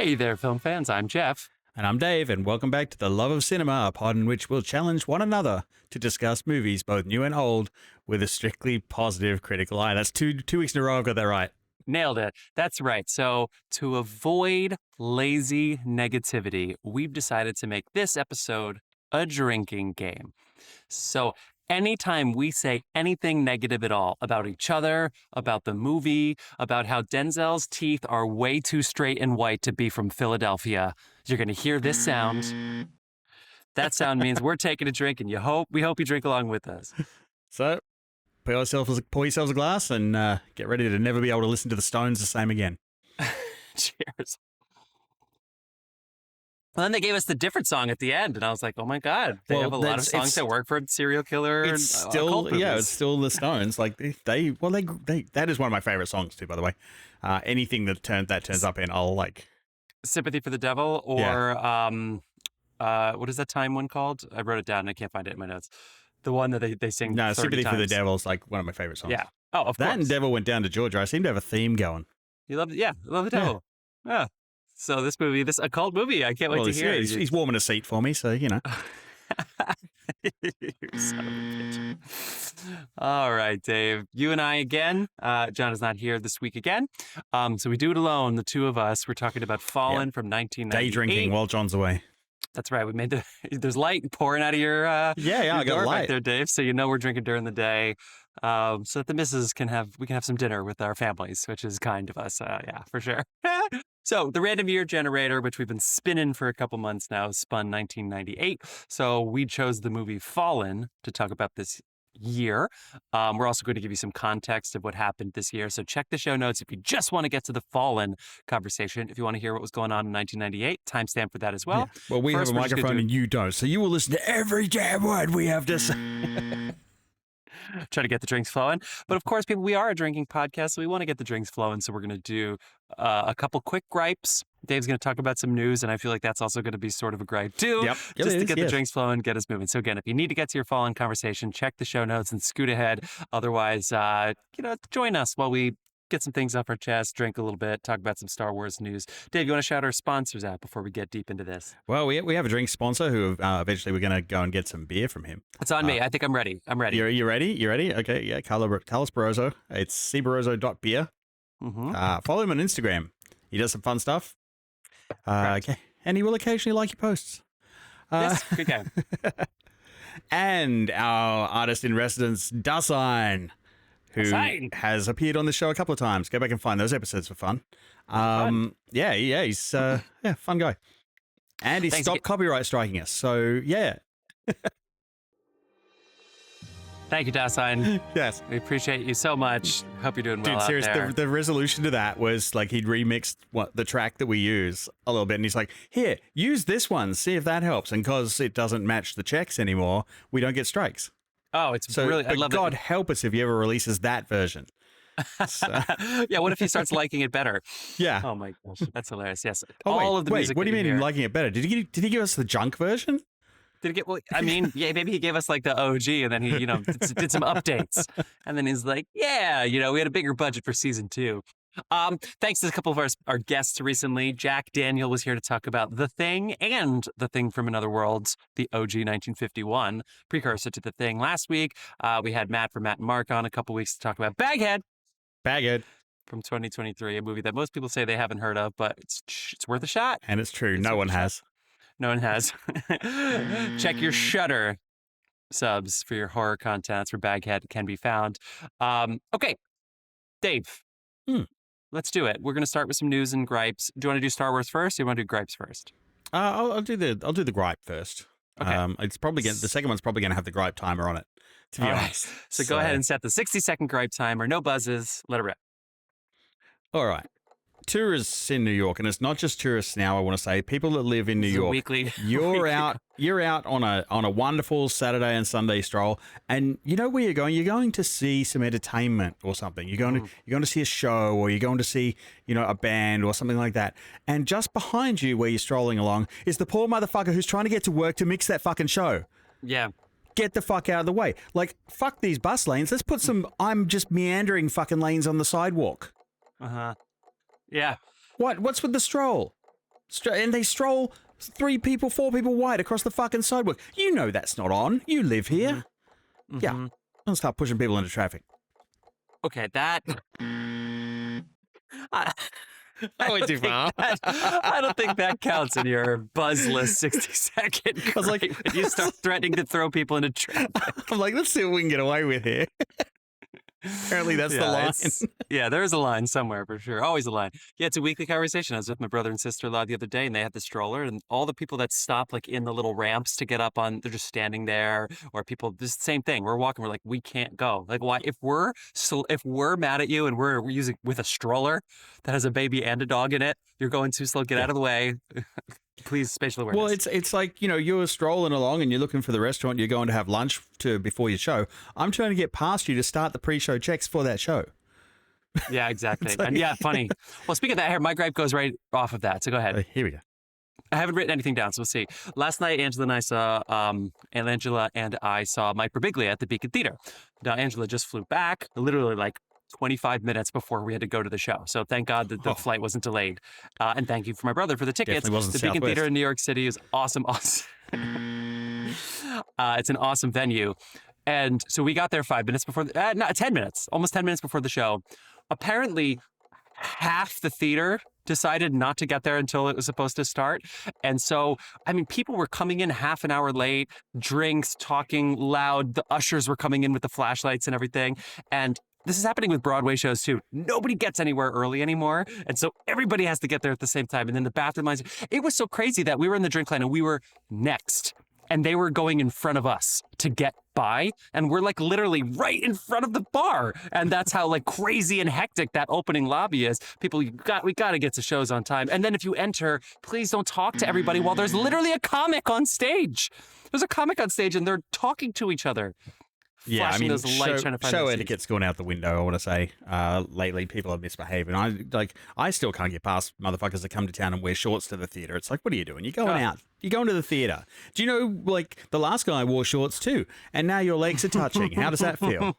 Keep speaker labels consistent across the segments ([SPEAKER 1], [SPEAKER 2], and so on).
[SPEAKER 1] Hey there, film fans. I'm Jeff.
[SPEAKER 2] And I'm Dave, and welcome back to The Love of Cinema, a pod in which we'll challenge one another to discuss movies, both new and old, with a strictly positive critical eye. That's two weeks in a row I've got that right.
[SPEAKER 1] Nailed it. That's right. So, to avoid lazy negativity, we've decided to make this episode a drinking game. So, anytime we say anything negative at all about each other, about the movie, about how Denzel's teeth are way too straight and white to be from Philadelphia, you're going to hear this sound. That sound means we're taking a drink, and we hope you drink along with us.
[SPEAKER 2] So, pour yourselves a glass and get ready to never be able to listen to the Stones the same again.
[SPEAKER 1] Cheers. Well, then they gave us the different song at the end, and I was like, "Oh my god, they have a lot of songs that work for a serial killer."
[SPEAKER 2] It's still, it's still the Stones. Like they that is one of my favorite songs too. By the way, anything that turns up in, I'll like.
[SPEAKER 1] "Sympathy for the Devil" or what is that time one called? I wrote it down and I can't find it in my notes. The one that they sing.
[SPEAKER 2] No,
[SPEAKER 1] 30
[SPEAKER 2] "Sympathy
[SPEAKER 1] times.
[SPEAKER 2] for the Devil" is like one of my favorite songs.
[SPEAKER 1] Yeah. Oh, of
[SPEAKER 2] that
[SPEAKER 1] course.
[SPEAKER 2] and "Devil Went Down to Georgia." I seem to have a theme going.
[SPEAKER 1] You love it? Yeah, I love the devil. Yeah. So this movie, this occult movie, I can't wait to hear.
[SPEAKER 2] He's warming a seat for me, so you know.
[SPEAKER 1] You son of a bitch. All right, Dave. You and I again. John is not here this week again. So we do it alone, the two of us. We're talking about Fallen from 1998.
[SPEAKER 2] Day drinking while John's away.
[SPEAKER 1] That's right. We made there's light pouring out of your
[SPEAKER 2] I got
[SPEAKER 1] door
[SPEAKER 2] light
[SPEAKER 1] back there, Dave. So you know we're drinking during the day, so that the missus can have some dinner with our families, which is kind of us. Yeah, for sure. So the random year generator, which we've been spinning for a couple months now, spun 1998. So we chose the movie Fallen to talk about this year. We're also going to give you some context of what happened this year. So check the show notes if you just want to get to the Fallen conversation. If you want to hear what was going on in 1998, timestamp for that as well.
[SPEAKER 2] Yeah. Well, we have a microphone and you don't, so you will listen to every damn word we have to say.
[SPEAKER 1] Try to get the drinks flowing. But of course, people, we are a drinking podcast, so we want to get the drinks flowing. So we're going to do a couple quick gripes. Dave's going to talk about some news, and I feel like that's also going to be sort of a gripe too.
[SPEAKER 2] Yep.
[SPEAKER 1] Just to get the drinks flowing, get us moving. So again, if you need to get to your Fallen conversation, check the show notes and scoot ahead. Otherwise, join us while we get some things off our chest, drink a little bit, talk about some Star Wars news. Dave, you want to shout our sponsors out before we get deep into this?
[SPEAKER 2] Well, we have a drink sponsor who eventually we're going to go and get some beer from him.
[SPEAKER 1] It's on me. I think I'm ready.
[SPEAKER 2] You ready? You ready? Okay, yeah. Carlos Barroso. It's cbarroso.beer.
[SPEAKER 1] Mm-hmm.
[SPEAKER 2] Follow him on Instagram. He does some fun stuff. Okay. And he will occasionally like your posts.
[SPEAKER 1] Yes, good guy.
[SPEAKER 2] And our artist in residence, Dasein, who has appeared on the show a couple of times. Go back and find those episodes for fun. Yeah, he's fun guy. And he stopped copyright striking us. So yeah.
[SPEAKER 1] Thank you, Dasein.
[SPEAKER 2] Yes.
[SPEAKER 1] We appreciate you so much. Hope you're doing well.
[SPEAKER 2] Dude, seriously,
[SPEAKER 1] out there.
[SPEAKER 2] the resolution to that was like he'd remixed the track that we use a little bit, and he's like, "Here, use this one, see if that helps." And because it doesn't match the checks anymore, we don't get strikes.
[SPEAKER 1] Oh, it's really. I love
[SPEAKER 2] God
[SPEAKER 1] it.
[SPEAKER 2] help us if he ever releases that version. So.
[SPEAKER 1] Yeah, what if he starts liking it better?
[SPEAKER 2] Yeah.
[SPEAKER 1] Oh my gosh, that's hilarious. Yes.
[SPEAKER 2] Of the
[SPEAKER 1] music.
[SPEAKER 2] What do you mean him liking it better? Did he give us the junk version?
[SPEAKER 1] Did he get? Well, I mean, yeah, maybe he gave us like the OG, and then he, did some updates, and then he's like, yeah, we had a bigger budget for season 2. Thanks to a couple of our guests recently. Jack Daniel was here to talk about The Thing and The Thing from Another World, the OG 1951 precursor to The Thing. Last week, we had Matt and Mark on a couple weeks to talk about Baghead from 2023, a movie that most people say they haven't heard of, but it's worth a shot.
[SPEAKER 2] And it's true. No one has.
[SPEAKER 1] No one has. Check your Shudder subs for your horror content. That's where Baghead can be found. Okay, Dave. Let's do it. We're going to start with some news and gripes. Do you want to do Star Wars first, or do you want to do gripes first?
[SPEAKER 2] I'll do the gripe first.
[SPEAKER 1] Okay.
[SPEAKER 2] It's probably the second one's probably going to have the gripe timer on it. To be honest.
[SPEAKER 1] Right. So go ahead and set the 60-second gripe timer. No buzzes. Let it rip.
[SPEAKER 2] All right. Tourists in New York, and it's not just tourists now, I want to say, people that live in New York. You're out on a wonderful Saturday and Sunday stroll, and you know where you're going? You're going to see some entertainment or something. You're going to see a show, or you're going to see, a band or something like that. And just behind you where you're strolling along is the poor motherfucker who's trying to get to work to mix that fucking show.
[SPEAKER 1] Yeah.
[SPEAKER 2] Get the fuck out of the way. Like, fuck these bus lanes. Let's put some I'm just meandering fucking lanes on the sidewalk.
[SPEAKER 1] Uh-huh. Yeah.
[SPEAKER 2] What's with the stroll? And they stroll 3 people, 4 people wide across the fucking sidewalk. You know that's not on. You live here.
[SPEAKER 1] Mm-hmm.
[SPEAKER 2] Yeah. I'll start pushing people into traffic.
[SPEAKER 1] Okay, that...
[SPEAKER 2] I went too far.
[SPEAKER 1] I don't think that counts in your buzzless 60-second. I was like, when you start threatening to throw people into traffic.
[SPEAKER 2] I'm like, let's see what we can get away with here. Apparently that's the line.
[SPEAKER 1] Yeah, there's a line somewhere for sure. Always a line. Yeah, it's a weekly conversation. I was with my brother and sister-in-law the other day, and they had the stroller, and all the people that stop like in the little ramps to get up on, they're just standing there. Or people, this same thing. We're walking. We're like, we can't go. Like, why? If we're mad at you and we're using with a stroller that has a baby and a dog in it, you're going too slow. Get out of the way. Please, spatial awareness.
[SPEAKER 2] Well, it's like, you're strolling along and you're looking for the restaurant you're going to have lunch before your show. I'm trying to get past you to start the pre-show checks for that show.
[SPEAKER 1] Yeah, exactly. And yeah, funny. Well, speaking of that, here, my gripe goes right off of that. So go ahead.
[SPEAKER 2] Here we go.
[SPEAKER 1] I haven't written anything down, so we'll see. Last night, Angela and I saw Mike Birbiglia at the Beacon Theater. Now, Angela just flew back, literally like 25 minutes before we had to go to the show. So thank God that the flight wasn't delayed. And thank you for my brother for the tickets.
[SPEAKER 2] Definitely wasn't
[SPEAKER 1] the
[SPEAKER 2] Southwest.
[SPEAKER 1] Beacon Theater in New York City is awesome. It's an awesome venue. And so we got there 5 minutes before, 10 minutes, almost 10 minutes before the show. Apparently, half the theater decided not to get there until it was supposed to start. And so, I mean, people were coming in half an hour late, drinks, talking loud. The ushers were coming in with the flashlights and everything. And this is happening with Broadway shows too. Nobody gets anywhere early anymore. And so everybody has to get there at the same time. And then the bathroom lines, it was so crazy that we were in the drink line and we were next. And they were going in front of us to get by. And we're like literally right in front of the bar. And that's how like crazy and hectic that opening lobby is. People, we got to get to shows on time. And then if you enter, please don't talk to everybody while there's literally a comic on stage. There's a comic on stage and they're talking to each other.
[SPEAKER 2] Yeah, I mean,
[SPEAKER 1] those lights,
[SPEAKER 2] show etiquette's gone out the window, I want to say. Lately, people are misbehaving. I still can't get past motherfuckers that come to town and wear shorts to the theater. It's like, what are you doing? You're going out. You're going to the theater. Do you know, like, the last guy wore shorts too, and now your legs are touching. How does that feel?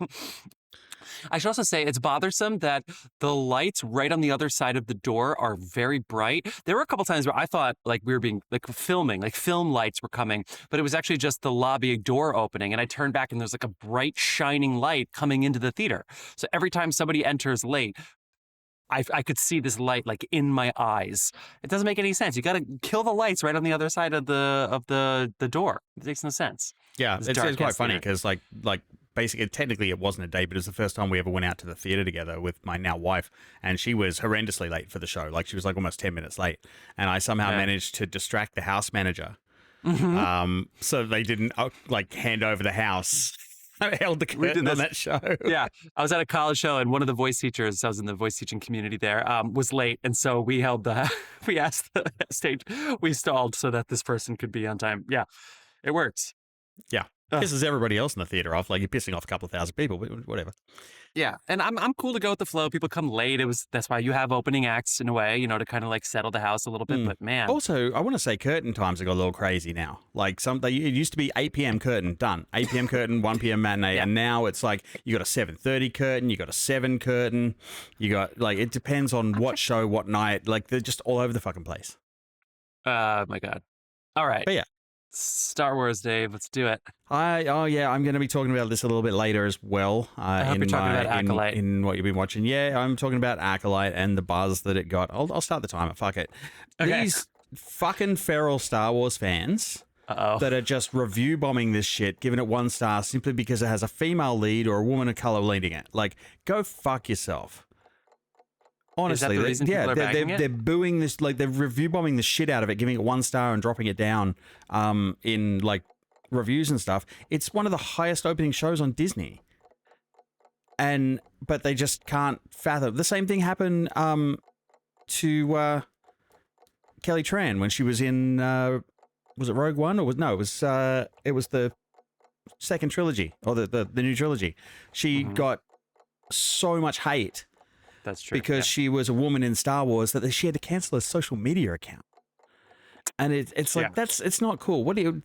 [SPEAKER 1] I should also say it's bothersome that the lights right on the other side of the door are very bright. There were a couple times where I thought like we were being like filming, like film lights were coming, but it was actually just the lobby door opening. And I turned back and there's like a bright shining light coming into the theater. So every time somebody enters late, I could see this light like in my eyes. It doesn't make any sense. You got to kill the lights right on the other side of the door. It makes no sense.
[SPEAKER 2] Yeah, it's quite funny because like basically, technically it wasn't a date, but it was the first time we ever went out to the theater together with my now wife, and she was horrendously late for the show. Like she was like almost 10 minutes late, and I somehow managed to distract the house manager, so they didn't like hand over the house. I held the curtain on that show.
[SPEAKER 1] Yeah, I was at a college show, and one of the voice teachers, I was in the voice teaching community there, was late, and so we asked the stage, we stalled so that this person could be on time. Yeah, it works.
[SPEAKER 2] Yeah. Pisses everybody else in the theater off. Like you're pissing off a couple of thousand people, but whatever.
[SPEAKER 1] Yeah, and I'm cool to go with the flow. People come late. That's why you have opening acts in a way, to kind of like settle the house a little bit. But man,
[SPEAKER 2] also I want to say curtain times have got a little crazy now. Like it used to be 8 p.m. curtain done, 8 p.m. curtain, 1 p.m. matinee, and now it's like you got a 7:30 curtain, you got a 7 curtain, you got like it depends on what show, what night. Like they're just all over the fucking place.
[SPEAKER 1] My God. All right.
[SPEAKER 2] But yeah.
[SPEAKER 1] Star Wars, Dave. Let's do it.
[SPEAKER 2] I'm going to be talking about this a little bit later as well.
[SPEAKER 1] I hope you're talking about Acolyte.
[SPEAKER 2] In what you've been watching. Yeah, I'm talking about Acolyte and the buzz that it got. I'll start the timer. Fuck it.
[SPEAKER 1] Okay.
[SPEAKER 2] These fucking feral Star Wars fans that are just review bombing this shit, giving it 1 star simply because it has a female lead or a woman of color leading it. Like, go fuck yourself. Honestly, they're booing this, like they're review bombing the shit out of it, giving it 1 star and dropping it down in like reviews and stuff. It's one of the highest opening shows on Disney, but they just can't fathom. The same thing happened to Kelly Tran when she was in was it Rogue One or it was the second trilogy or the new trilogy. She got so much hate.
[SPEAKER 1] That's true.
[SPEAKER 2] Because she was a woman in Star Wars that she had to cancel a social media account. And it's like, it's not cool. What do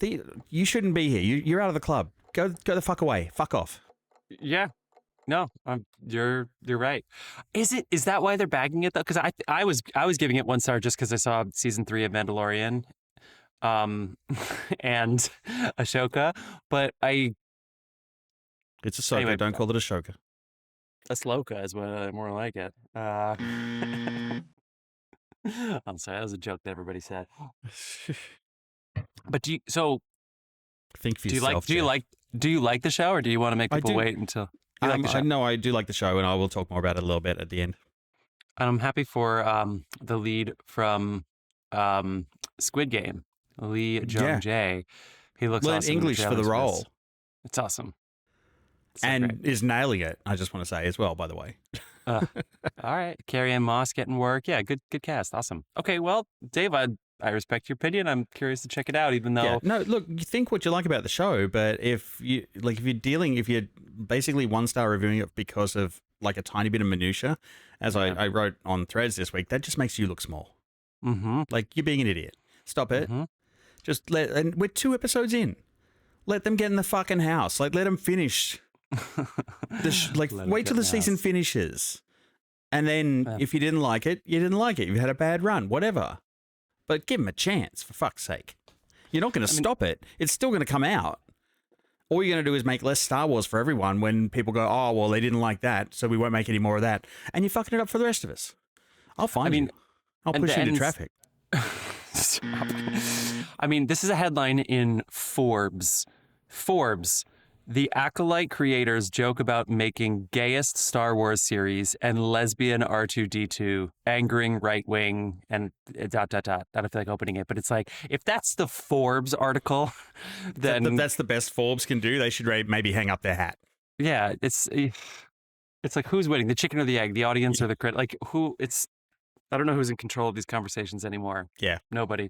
[SPEAKER 2] you shouldn't be here. You're out of the club. Go the fuck away. Fuck off.
[SPEAKER 1] Yeah. No, you're right. Is that why they're bagging it though? Because I was giving it 1 star just because I saw season 3 of Mandalorian, and Ashoka, but
[SPEAKER 2] It's Ahsoka.
[SPEAKER 1] anyway,
[SPEAKER 2] Don't call it Ashoka.
[SPEAKER 1] Asloka is what more like it. I'm sorry, that was a joke that everybody said. But
[SPEAKER 2] Think for
[SPEAKER 1] do you
[SPEAKER 2] yourself.
[SPEAKER 1] do you like the show, or do you want to make people wait until you like the show?
[SPEAKER 2] No, I do like the show, and I will talk more about it a little bit at the end.
[SPEAKER 1] And I'm happy for the lead from Squid Game, Lee Jong-jae. He looks
[SPEAKER 2] learned
[SPEAKER 1] awesome
[SPEAKER 2] English for the role.
[SPEAKER 1] It's awesome.
[SPEAKER 2] And is nailing it, I just want to say as well, by the way.
[SPEAKER 1] All right. Carrie-Anne Moss getting work. Yeah, good cast. Awesome. Okay, well, Dave, I respect your opinion. I'm curious to check it out, even though...
[SPEAKER 2] Yeah. No, look, you think what you like about the show, but if you're basically 1-star reviewing it because of like a tiny bit of minutia, as I wrote on Threads this week, that just makes you look small.
[SPEAKER 1] Mm-hmm.
[SPEAKER 2] Like, you're being an idiot. Stop it. Mm-hmm. And we're 2 episodes in. Let them get in the fucking house. Like, let them finish. Wait till the season finishes. And then if you didn't like it, you didn't like it. You had a bad run, whatever. But give them a chance, for fuck's sake. You're not going to stop it. It's still going to come out. All you're going to do is make less Star Wars for everyone when people go, oh, well, they didn't like that, so we won't make any more of that. And you're fucking it up for the rest of us. I'll find you. I'll push you into traffic.
[SPEAKER 1] I mean, this is a headline in Forbes. The Acolyte creators joke about making gayest Star Wars series and lesbian R2-D2, angering right wing and ... I don't feel like opening it, but it's like, if that's the Forbes article, then
[SPEAKER 2] that's the best Forbes can do. They should maybe hang up their hat.
[SPEAKER 1] Yeah, it's like, who's winning, the chicken or the egg, the audience or the critic? Like, I don't know who's in control of these conversations anymore.
[SPEAKER 2] Yeah,
[SPEAKER 1] nobody.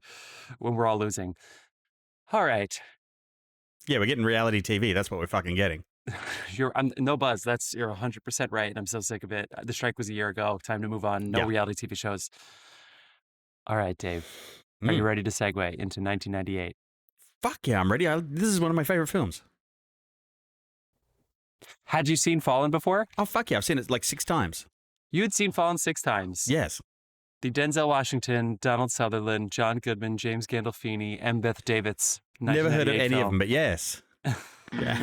[SPEAKER 1] When we're all losing. All right.
[SPEAKER 2] Yeah, we're getting reality TV. That's what we're fucking getting.
[SPEAKER 1] No buzz. You're 100% right. And I'm so sick of it. The strike was a year ago. Time to move on. No reality TV shows. All right, Dave. Are you ready to segue into 1998?
[SPEAKER 2] Fuck yeah, I'm ready. This is one of my favorite films.
[SPEAKER 1] Had you seen Fallen before?
[SPEAKER 2] Oh, fuck yeah. I've seen it like 6 times.
[SPEAKER 1] You had seen Fallen 6 times?
[SPEAKER 2] Yes.
[SPEAKER 1] The Denzel Washington, Donald Sutherland, John Goodman, James Gandolfini, and Beth Davids.
[SPEAKER 2] Never heard of any of them, but yes.
[SPEAKER 1] Yeah.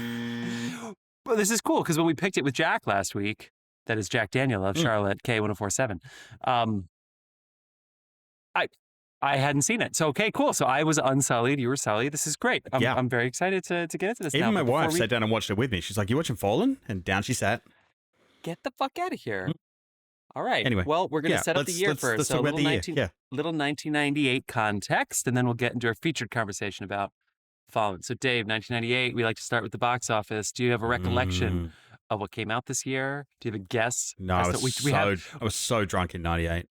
[SPEAKER 1] Well, this is cool because when we picked it with Jack last week, that is Jack Daniel of Charlotte, K1047, I hadn't seen it. So, okay, cool. So I was unsullied. You were sullied. This is great. I'm very excited to get into this now.
[SPEAKER 2] Even my wife sat down and watched it with me. She's like, you watching Fallen? And down she sat.
[SPEAKER 1] Get the fuck out of here. All right. Anyway, well, we're going to set up the year first.
[SPEAKER 2] Let's talk about the year.
[SPEAKER 1] Little 1998 context, and then we'll get into our featured conversation about Fallen. So, Dave, 1998, we like to start with the box office. Do you have a recollection of what came out this year? Do you have a guess?
[SPEAKER 2] No, I was so drunk in 98.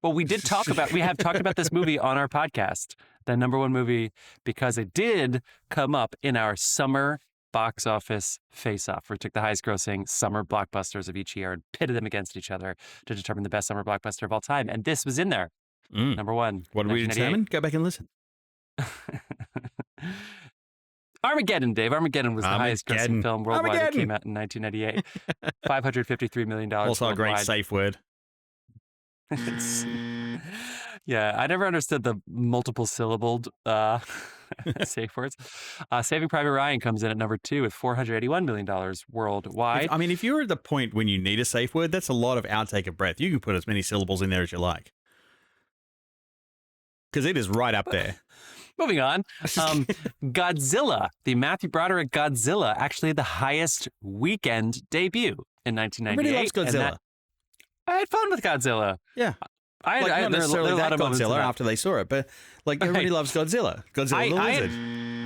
[SPEAKER 1] Well, we have talked about this movie on our podcast, the #1 movie, because it did come up in our summer box office face-off. We took the highest grossing summer blockbusters of each year and pitted them against each other to determine the best summer blockbuster of all time. And this was in there. #1.
[SPEAKER 2] What did we determine? Go back and listen.
[SPEAKER 1] Armageddon, Dave. Armageddon was the highest grossing film worldwide. It came out in 1998. $553 million.
[SPEAKER 2] Also
[SPEAKER 1] worldwide.
[SPEAKER 2] a great safe word.
[SPEAKER 1] Yeah, I never understood the multiple syllabled safe words. Saving Private Ryan comes in at #2 with $481 million worldwide.
[SPEAKER 2] If you're at the point when you need a safe word, that's a lot of outtake of breath. You can put as many syllables in there as you like. Because it is right up there.
[SPEAKER 1] Moving on. Godzilla, the Matthew Broderick Godzilla, actually had the highest weekend debut in 1998.
[SPEAKER 2] Everybody loves Godzilla.
[SPEAKER 1] I had fun with Godzilla.
[SPEAKER 2] Yeah. Not necessarily that Godzilla after they saw it, but everybody loves Godzilla. Godzilla the Lizard.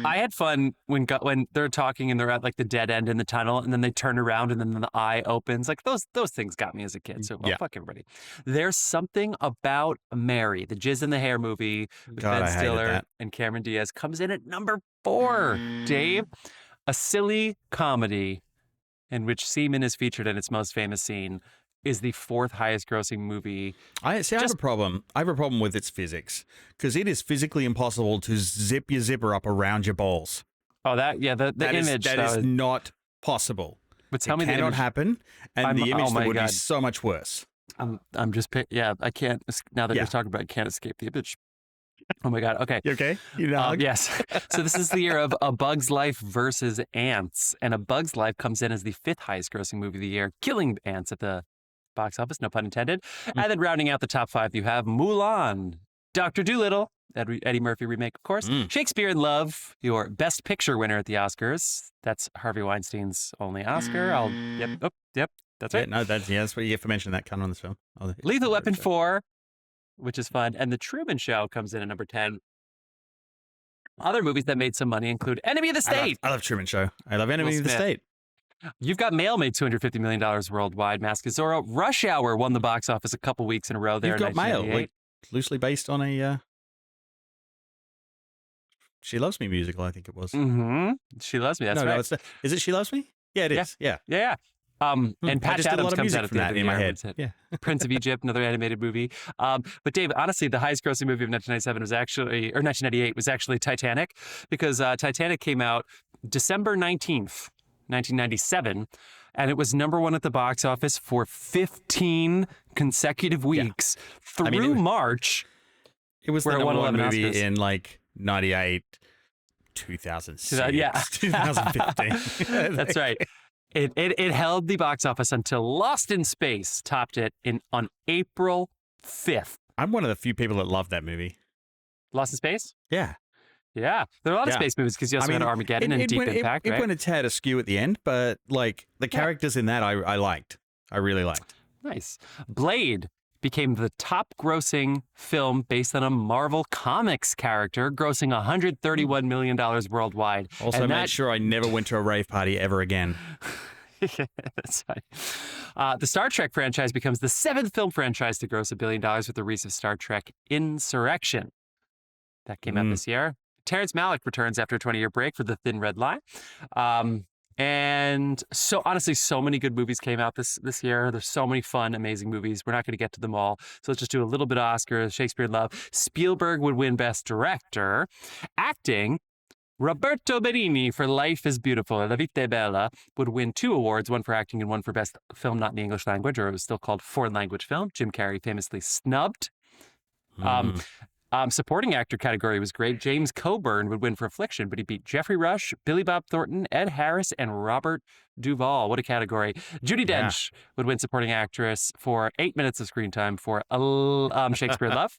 [SPEAKER 1] I had fun when they're talking and they're at like the dead end in the tunnel, and then they turn around and then the eye opens. Like those things got me as a kid. So fuck everybody. There's something about Mary, the Jizz in the Hair movie with Ben Stiller and Cameron Diaz, comes in at #4. Dave, a silly comedy in which semen is featured in its most famous scene, is the 4th highest grossing movie.
[SPEAKER 2] I have a problem. I have a problem with its physics because it is physically impossible to zip your zipper up around your balls.
[SPEAKER 1] Oh, the image
[SPEAKER 2] that is not possible.
[SPEAKER 1] But tell
[SPEAKER 2] It
[SPEAKER 1] me the
[SPEAKER 2] cannot
[SPEAKER 1] image.
[SPEAKER 2] happen, and the image
[SPEAKER 1] oh my
[SPEAKER 2] would be
[SPEAKER 1] God.
[SPEAKER 2] so much worse.
[SPEAKER 1] I'm just I can't now that you're talking about it, I can't escape the image. Oh my God. Okay.
[SPEAKER 2] You okay? You know,
[SPEAKER 1] Yes. So this is the year of A Bug's Life versus Ants, and A Bug's Life comes in as the 5th highest grossing movie of the year, killing Ants at the box office, no pun intended. And then rounding out the top 5, you have Mulan, Dr. Dolittle, Eddie Murphy remake, of course, Shakespeare in Love, your Best Picture winner at the Oscars. That's Harvey Weinstein's only Oscar. Yep, that's right.
[SPEAKER 2] No, that's what you get for mentioning that kind on this film.
[SPEAKER 1] Lethal Weapon 4, which is fun, and The Truman Show comes in at number 10. Other movies that made some money include Enemy of the State.
[SPEAKER 2] I love Truman Show. I love Enemy of the State.
[SPEAKER 1] You've Got Mail made $250 million worldwide. Mask of Zorro. Rush Hour won the box office a couple weeks in a row there.
[SPEAKER 2] You've Got Mail, like, loosely based on a She Loves Me musical, I think it was.
[SPEAKER 1] She Loves Me, that's right.
[SPEAKER 2] No, is it She Loves Me? Yeah, it is. Yeah.
[SPEAKER 1] And Patch Adams comes out at the end of the
[SPEAKER 2] in my
[SPEAKER 1] year.
[SPEAKER 2] head. Yeah.
[SPEAKER 1] Prince of Egypt, another animated movie. But Dave, honestly, the highest grossing movie of 1998 was actually Titanic, because Titanic came out December 19th, 1997, and it was number 1 at the box office for 15 consecutive weeks through March.
[SPEAKER 2] It was the
[SPEAKER 1] number
[SPEAKER 2] 1 movie
[SPEAKER 1] Oscars.
[SPEAKER 2] in like 98, 2006,
[SPEAKER 1] 2015. That's right. It held the box office until Lost in Space topped it on April 5th.
[SPEAKER 2] I'm one of the few people that love that movie.
[SPEAKER 1] Lost in Space?
[SPEAKER 2] Yeah.
[SPEAKER 1] Yeah. There are a lot of space movies because you also had Armageddon and Deep Impact, right?
[SPEAKER 2] It went a tad askew at the end, but like the characters in that I liked. I really liked.
[SPEAKER 1] Nice. Blade became the top grossing film based on a Marvel Comics character, grossing $131 million worldwide.
[SPEAKER 2] Also made sure I never went to a rave party ever again.
[SPEAKER 1] That's right. The Star Trek franchise becomes the 7th film franchise to gross $1 billion with the release of Star Trek Insurrection. That came out this year. Terrence Malick returns after a 20-year break for The Thin Red Line. And so honestly, so many good movies came out this year. There's so many fun, amazing movies. We're not going to get to them all. So let's just do a little bit of Oscars. Shakespeare in Love. Spielberg would win Best Director. Acting, Roberto Benigni for Life is Beautiful, La Vita è Bella, would win 2 awards, one for acting and one for Best Film Not in the English Language, or it was still called Foreign Language Film. Jim Carrey famously snubbed. Supporting actor category was great. James Coburn would win for Affliction, but he beat Jeffrey Rush, Billy Bob Thornton, Ed Harris, and Robert Duvall. What a category. Judi Dench would win supporting actress for 8 minutes of screen time for Shakespeare in Love.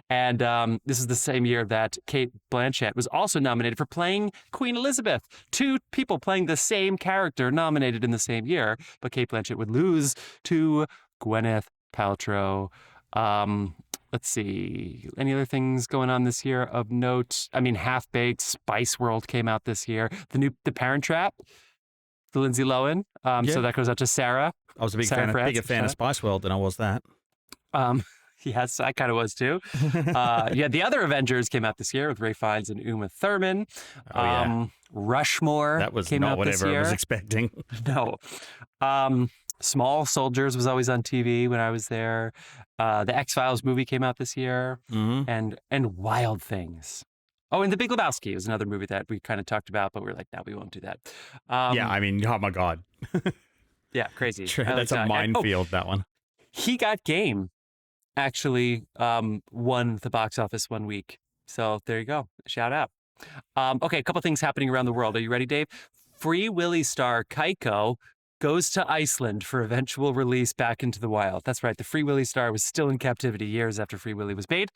[SPEAKER 1] And this is the same year that Cate Blanchett was also nominated for playing Queen Elizabeth. 2 people playing the same character nominated in the same year, but Cate Blanchett would lose to Gwyneth Paltrow. Let's see. Any other things going on this year of note? I mean, Half Baked, Spice World came out this year. The Parent Trap, the Lindsay Lohan. So that goes out to Sarah.
[SPEAKER 2] I was a bigger fan of Spice World than I was that.
[SPEAKER 1] Yes, I kind of was too. The other Avengers came out this year with Ray Fiennes and Uma Thurman. Rushmore
[SPEAKER 2] that was
[SPEAKER 1] came
[SPEAKER 2] not
[SPEAKER 1] out
[SPEAKER 2] whatever
[SPEAKER 1] this year.
[SPEAKER 2] I was expecting.
[SPEAKER 1] No. Small Soldiers was always on TV when I was there. The X-Files movie came out this year. And Wild Things. Oh, and The Big Lebowski was another movie that we kind of talked about, but we were like, no, we won't do that.
[SPEAKER 2] I mean, oh my God.
[SPEAKER 1] Yeah, crazy.
[SPEAKER 2] That's a minefield, that one.
[SPEAKER 1] He Got Game actually won the box office one week. So there you go. Shout out. Okay, a couple things happening around the world. Are you ready, Dave? Free Willy star Keiko goes to Iceland for eventual release back into the wild. That's right. The Free Willy star was still in captivity years after Free Willy was made.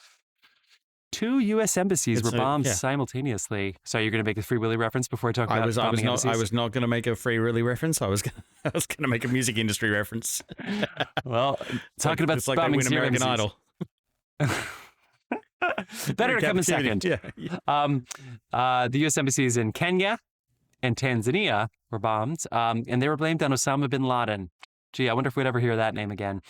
[SPEAKER 1] 2 U.S. embassies were bombed simultaneously. So you're going to make a Free Willy reference before I talk about bombing embassies?
[SPEAKER 2] I was not going to make a Free Willy reference. I was going to make a music industry reference.
[SPEAKER 1] Well, talking about
[SPEAKER 2] like
[SPEAKER 1] bombing
[SPEAKER 2] American Idol.
[SPEAKER 1] Better to come in second.
[SPEAKER 2] Yeah.
[SPEAKER 1] The U.S. embassies in Kenya and Tanzania were bombed, and they were blamed on Osama bin Laden. Gee, I wonder if we'd ever hear that name again.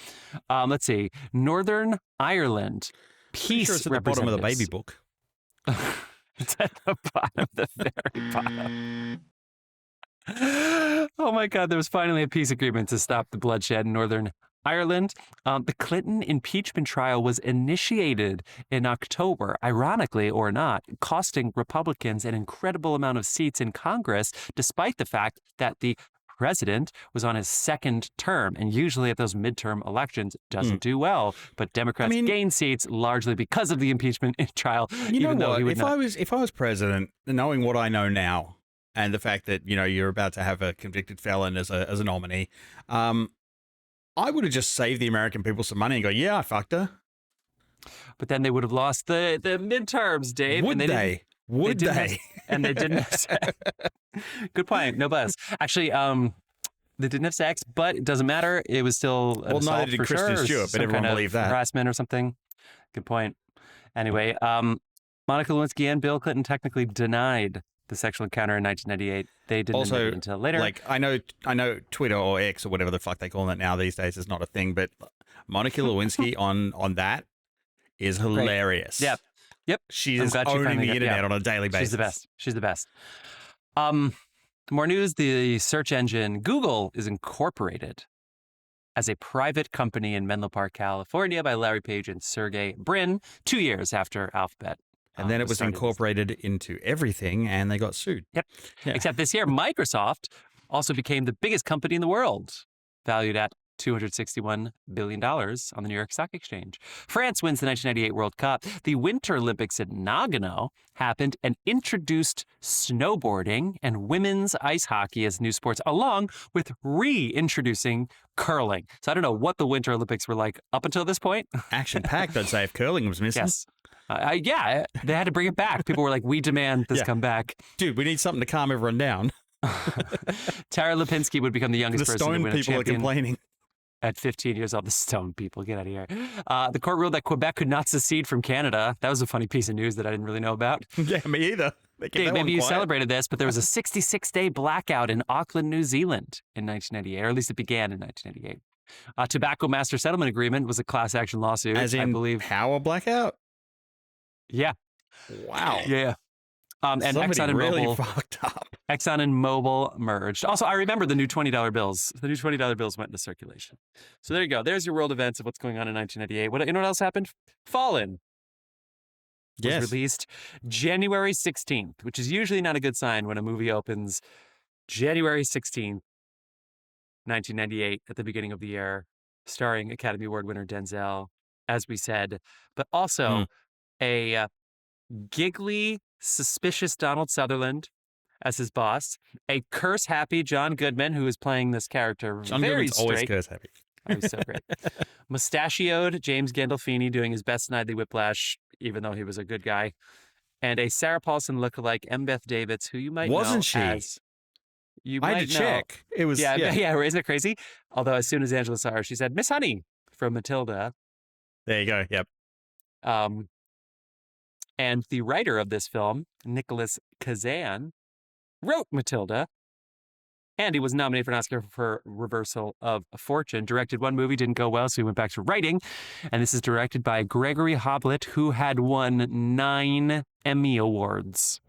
[SPEAKER 1] Let's see. Northern Ireland. Peace
[SPEAKER 2] sure it's at the bottom of the baby book.
[SPEAKER 1] It's at the bottom, the very bottom. Oh my God, there was finally a peace agreement to stop the bloodshed in Northern Ireland. The Clinton impeachment trial was initiated in October, ironically or not, costing Republicans an incredible amount of seats in Congress, despite the fact that the president was on his second term. And usually at those midterm elections, doesn't do well. But Democrats gain seats largely because of the impeachment trial.
[SPEAKER 2] You know what? If I was president, knowing what I know now, and the fact that, you're about to have a convicted felon as a nominee, I would have just saved the American people some money and go, yeah, I fucked her.
[SPEAKER 1] But then they would have lost the midterms, Dave.
[SPEAKER 2] Would they? Would they?
[SPEAKER 1] And they didn't have sex. Good point. No buzz. Actually, they didn't have sex, but it doesn't matter. It was still an assault
[SPEAKER 2] neither did
[SPEAKER 1] for
[SPEAKER 2] Kristen
[SPEAKER 1] sure.
[SPEAKER 2] Stewart, but everyone believed that.
[SPEAKER 1] Harassment or something. Good point. Anyway, Monica Lewinsky and Bill Clinton technically denied the sexual encounter in 1998. They didn't admit it until later.
[SPEAKER 2] Like, I know Twitter or X or whatever the fuck they call it now these days is not a thing, but Monica Lewinsky on that is hilarious.
[SPEAKER 1] Right. Yep.
[SPEAKER 2] She is owning the internet on a daily basis.
[SPEAKER 1] She's the best. More news. The search engine Google is incorporated as a private company in Menlo Park, California by Larry Page and Sergey Brin 2 years after Alphabet.
[SPEAKER 2] And then it was incorporated into everything, and they got sued.
[SPEAKER 1] Yep. Yeah. Except this year, Microsoft also became the biggest company in the world, valued at $261 billion on the New York Stock Exchange. France wins the 1998 World Cup. The Winter Olympics in Nagano happened and introduced snowboarding and women's ice hockey as new sports, along with reintroducing curling. So I don't know what the Winter Olympics were like up until this point.
[SPEAKER 2] Action-packed, I'd say, if curling was missing.
[SPEAKER 1] Yes. Yeah, they had to bring it back. People were like, we demand this come back.
[SPEAKER 2] Dude, we need something to calm everyone down.
[SPEAKER 1] Tara Lipinski would become the youngest person to win a champion.
[SPEAKER 2] The stone people are complaining.
[SPEAKER 1] At 15 years old, the stone people, get out of here. The court ruled that Quebec could not secede from Canada. That was a funny piece of news that I didn't really know about.
[SPEAKER 2] Yeah, me either.
[SPEAKER 1] Dave, maybe you celebrated this, but there was a 66-day blackout in Auckland, New Zealand in 1998, or at least it began in 1998. Tobacco Master Settlement Agreement was a class action lawsuit,
[SPEAKER 2] I believe. How a blackout?
[SPEAKER 1] Yeah.
[SPEAKER 2] Wow.
[SPEAKER 1] Yeah. And Exxon and
[SPEAKER 2] really
[SPEAKER 1] Mobil
[SPEAKER 2] fucked up.
[SPEAKER 1] Exxon and Mobil merged. Also, I remember the new $20 bills. The new $20 bills went into circulation. So there you go. There's your world events of what's going on in 1998. You know what else happened? Fallen was released January 16th, which is usually not a good sign when a movie opens January 16th, 1998, at the beginning of the year, starring Academy Award winner Denzel, as we said, but also a giggly, suspicious Donald Sutherland as his boss, a curse-happy John Goodman, who is playing this character
[SPEAKER 2] John
[SPEAKER 1] very
[SPEAKER 2] Goodman's
[SPEAKER 1] straight.
[SPEAKER 2] always curse-happy.
[SPEAKER 1] Oh, he's so great. Mustachioed James Gandolfini doing his best Snidely Whiplash, even though he was a good guy. And a Sarah Paulson lookalike, M. Beth Davids, who you might
[SPEAKER 2] Wasn't
[SPEAKER 1] know
[SPEAKER 2] she?
[SPEAKER 1] as...
[SPEAKER 2] I had to check. It was...
[SPEAKER 1] Yeah, isn't it crazy? Although as soon as Angela saw her, she said, Miss Honey from Matilda.
[SPEAKER 2] There you go, yep.
[SPEAKER 1] And the writer of this film, Nicholas Kazan, wrote Matilda. And he was nominated for an Oscar for Reversal of Fortune. Directed one movie, didn't go well, so he went back to writing. And this is directed by Gregory Hoblit, who had won 9 Emmy Awards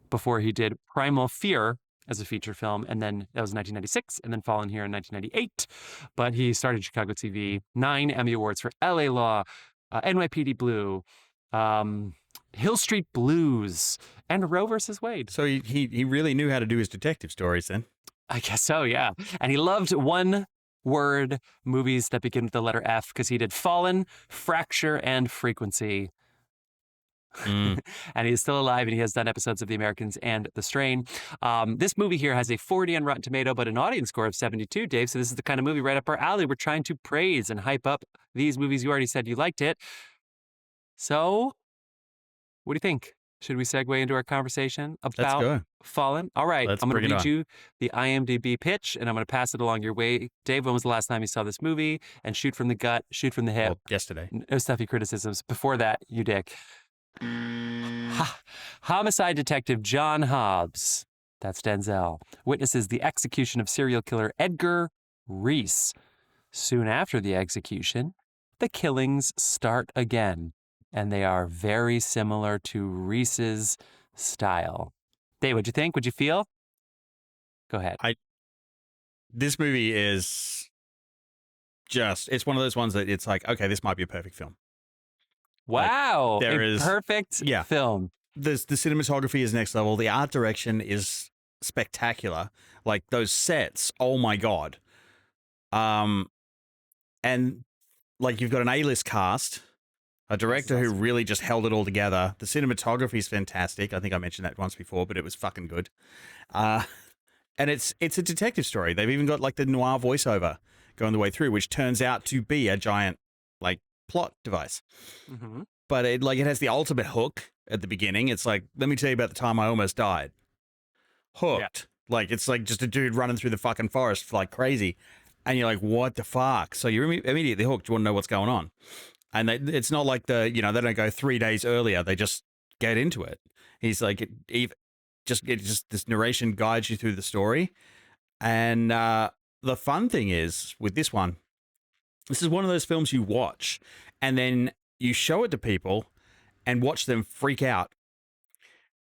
[SPEAKER 1] before he did Primal Fear as a feature film. And then that was 1996, and then Fallen here in 1998. But he started Chicago TV, 9 Emmy Awards for LA Law, NYPD Blue, Hill Street Blues, and Roe versus Wade.
[SPEAKER 2] So he really knew how to do his detective stories then.
[SPEAKER 1] I guess so, yeah. And he loved one-word movies that begin with the letter F because he did Fallen, Fracture, and Frequency. And he's still alive, and he has done episodes of The Americans and The Strain. This movie here has a 40 on Rotten Tomato, but an audience score of 72, Dave. So this is the kind of movie right up our alley. We're trying to praise and hype up these movies. You already said you liked it. So what do you think? Should we segue into our conversation about Fallen? All right. I'm going to read you the IMDb pitch, and I'm going to pass it along your way. Dave, when was the last time you saw this movie? And shoot from the gut, shoot from the hip.
[SPEAKER 2] Well, yesterday.
[SPEAKER 1] No stuffy criticisms. Before that, you dick. Homicide detective John Hobbs, that's Denzel, witnesses the execution of serial killer Edgar Reese. Soon after the execution, the killings start again. And they are very similar to Reese's style. Dave, what'd you think? What'd you feel? Go ahead.
[SPEAKER 2] This movie is it's one of those ones that it's like, okay, this might be a perfect film.
[SPEAKER 1] Wow.
[SPEAKER 2] Like,
[SPEAKER 1] perfect film.
[SPEAKER 2] The cinematography is next level. The art direction is spectacular. Like those sets, oh my god. And like you've got an A-list cast, a director who really just held it all together. The cinematography is fantastic. I think I mentioned that once before, but it was fucking good. And it's a detective story. They've even got like the noir voiceover going the way through, which turns out to be a giant like plot device.
[SPEAKER 1] Mm-hmm.
[SPEAKER 2] But it has the ultimate hook at the beginning. It's like, let me tell you about the time I almost died. Hooked. Yeah. Like it's like just a dude running through the fucking forest like crazy. And you're like, what the fuck? So you're immediately hooked. You want to know what's going on. And it's not like they don't go 3 days earlier. They just get into it. He's like, just this narration guides you through the story. And the fun thing is with this one, this is one of those films you watch and then you show it to people and watch them freak out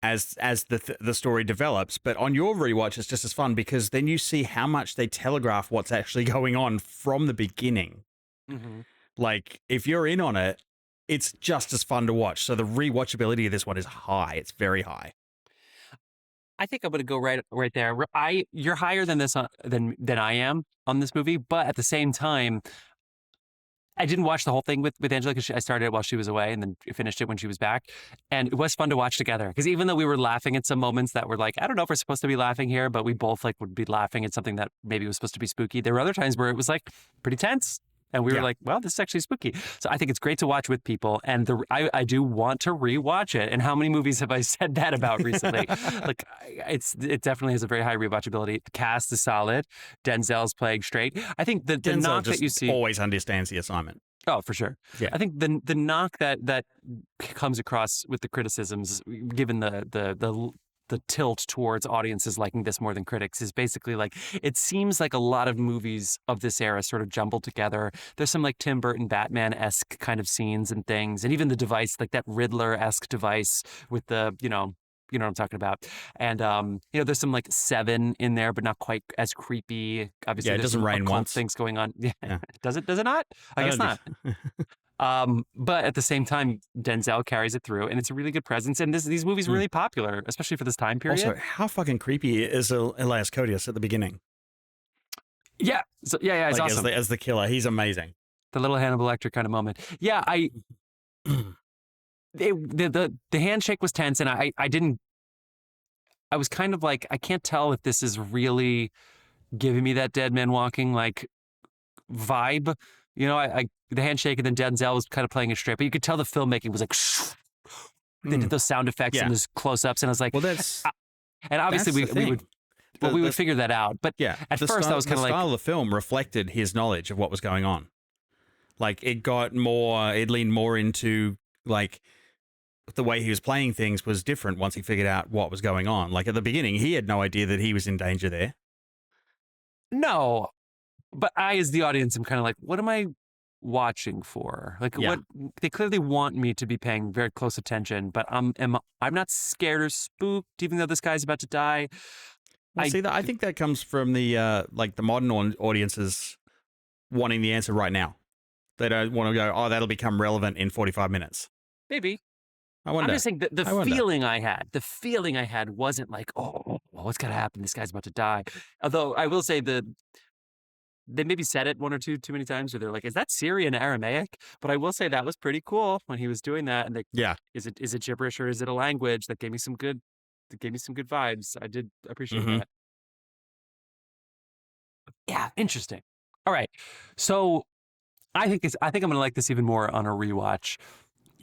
[SPEAKER 2] as the story develops. But on your rewatch, it's just as fun because then you see how much they telegraph what's actually going on from the beginning.
[SPEAKER 1] Mm-hmm.
[SPEAKER 2] Like, if you're in on it, it's just as fun to watch. So the rewatchability of this one is high. It's very high.
[SPEAKER 1] I think I'm going to go right there. You're higher than this than I am on this movie, but at the same time, I didn't watch the whole thing with Angela because I started it while she was away and then finished it when she was back. And it was fun to watch together because even though we were laughing at some moments that were like, I don't know if we're supposed to be laughing here, but we both like would be laughing at something that maybe was supposed to be spooky. There were other times where it was like pretty tense. And we were like, well, this is actually spooky. So I think it's great to watch with people. And I do want to rewatch it. And how many movies have I said that about recently? Like, it definitely has a very high rewatchability. The cast is solid. Denzel's playing straight. I think the knock that you see
[SPEAKER 2] always understands the assignment.
[SPEAKER 1] Oh, for sure.
[SPEAKER 2] Yeah.
[SPEAKER 1] I think the knock that comes across with the criticisms, given the tilt towards audiences liking this more than critics, is basically like it seems like a lot of movies of this era sort of jumbled together. There's some like Tim Burton Batman-esque kind of scenes and things, and even the device, like that Riddler-esque device with the you know what I'm talking about. And there's some like Seven in there, but not quite as creepy. Obviously,
[SPEAKER 2] it doesn't rain once.
[SPEAKER 1] Things going on. Yeah. Does it not? I guess not. But at the same time, Denzel carries it through, and it's a really good presence. And these movies are really popular, especially for this time period.
[SPEAKER 2] Also, how fucking creepy is Elias Koteas at the beginning?
[SPEAKER 1] Yeah, so, yeah, it's awesome.
[SPEAKER 2] As the killer, he's amazing.
[SPEAKER 1] The little Hannibal Lecter kind of moment. Yeah, the handshake was tense, and I was kind of like, I can't tell if this is really giving me that Dead Man Walking like vibe. The handshake, and then Denzel was kind of playing it straight, but you could tell the filmmaking was like, they did those sound effects and those close-ups, and I was like,
[SPEAKER 2] well, that's
[SPEAKER 1] and obviously we would figure that out. But at first I was kind of like,
[SPEAKER 2] the style of the film reflected his knowledge of what was going on. Like it leaned more into like the way he was playing things was different once he figured out what was going on. Like at the beginning, he had no idea that he was in danger there.
[SPEAKER 1] No. But I, as the audience, am kind of like, what am I watching for? Like, what they clearly want me to be paying very close attention, but I'm not scared or spooked, even though this guy's about to die.
[SPEAKER 2] Well, I think that comes from the like the modern audiences wanting the answer right now. They don't want to go, oh, that'll become relevant in 45 minutes.
[SPEAKER 1] Maybe.
[SPEAKER 2] I wonder.
[SPEAKER 1] I'm just saying the feeling I had wasn't like, oh, what's going to happen? This guy's about to die. Although I will say they maybe said it one or too many times, or they're like, is that Syrian Aramaic? But I will say that was pretty cool when he was doing that. And is it gibberish or is it a language that gave me some good vibes? I did appreciate that. Yeah, interesting. All right. So I think I'm going to like this even more on a rewatch.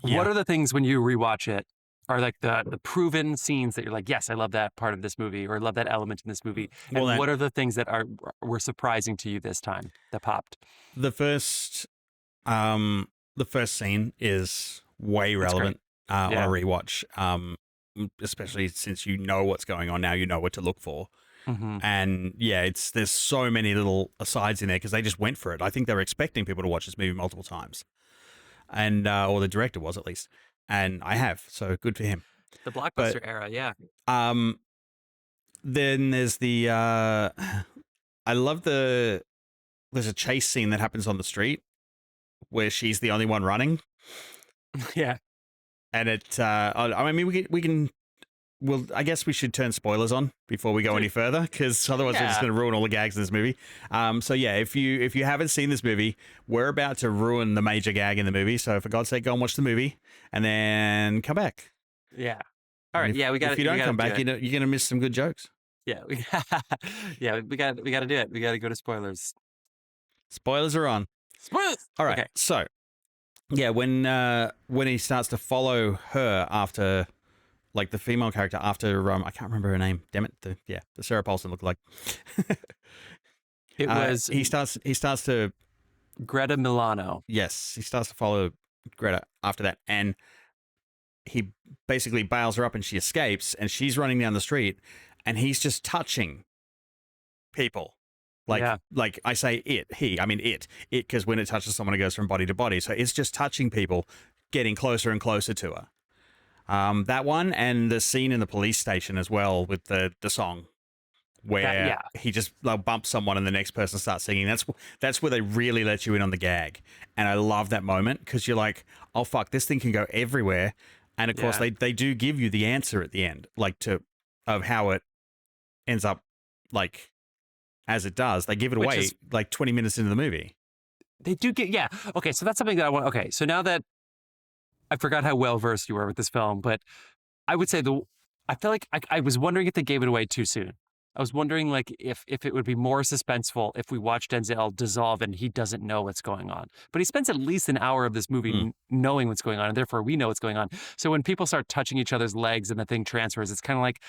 [SPEAKER 1] Yeah. What are the things when you rewatch it are like the proven scenes that you're like, yes, I love that part of this movie, or I love that element in this movie? And what are the things that were surprising to you this time that popped?
[SPEAKER 2] The first scene is way relevant on a rewatch, especially since you know what's going on now, you know what to look for. Mm-hmm. And there's so many little asides in there because they just went for it. I think they were expecting people to watch this movie multiple times, and or the director was at least. And I have, so good for him.
[SPEAKER 1] The blockbuster era, yeah.
[SPEAKER 2] Then there's I love there's a chase scene that happens on the street where she's the only one running.
[SPEAKER 1] Yeah.
[SPEAKER 2] And I mean, we well, I guess we should turn spoilers on before we go any further, because otherwise we're just going to ruin all the gags in this movie. So yeah, if you haven't seen this movie, we're about to ruin the major gag in the movie. So for God's sake, go and watch the movie and then come back.
[SPEAKER 1] Yeah. All right.
[SPEAKER 2] If you don't come back, you're going to miss some good jokes.
[SPEAKER 1] Yeah. We got to do it. We got to go to spoilers.
[SPEAKER 2] Spoilers are on.
[SPEAKER 1] Spoilers.
[SPEAKER 2] All right. Okay. So yeah, when he starts to follow her after. Like the female character after I can't remember her name. Damn it! The Sarah Paulson looked like.
[SPEAKER 1] It was
[SPEAKER 2] he starts to
[SPEAKER 1] Greta Milano.
[SPEAKER 2] Yes, he starts to follow Greta after that, and he basically bails her up, and she escapes, and she's running down the street, and he's just touching people. Like I say, I mean it, because when it touches someone, it goes from body to body. So it's just touching people, getting closer and closer to her. That one, and the scene in the police station as well with the song where he just bumps someone and the next person starts singing. That's where they really let you in on the gag. And I love that moment because you're like, oh fuck, this thing can go everywhere. And of course they do give you the answer at the end, of how it ends up as it does. They give it away 20 minutes into the movie.
[SPEAKER 1] They do okay, so that's something that I want. Okay, so now that I forgot how well versed you were with this film, but I would say I feel like I was wondering if they gave it away too soon. I was wondering if it would be more suspenseful if we watch Denzel dissolve and he doesn't know what's going on. But he spends at least an hour of this movie knowing what's going on, and therefore we know what's going on. So when people start touching each other's legs and the thing transfers, it's kind of like,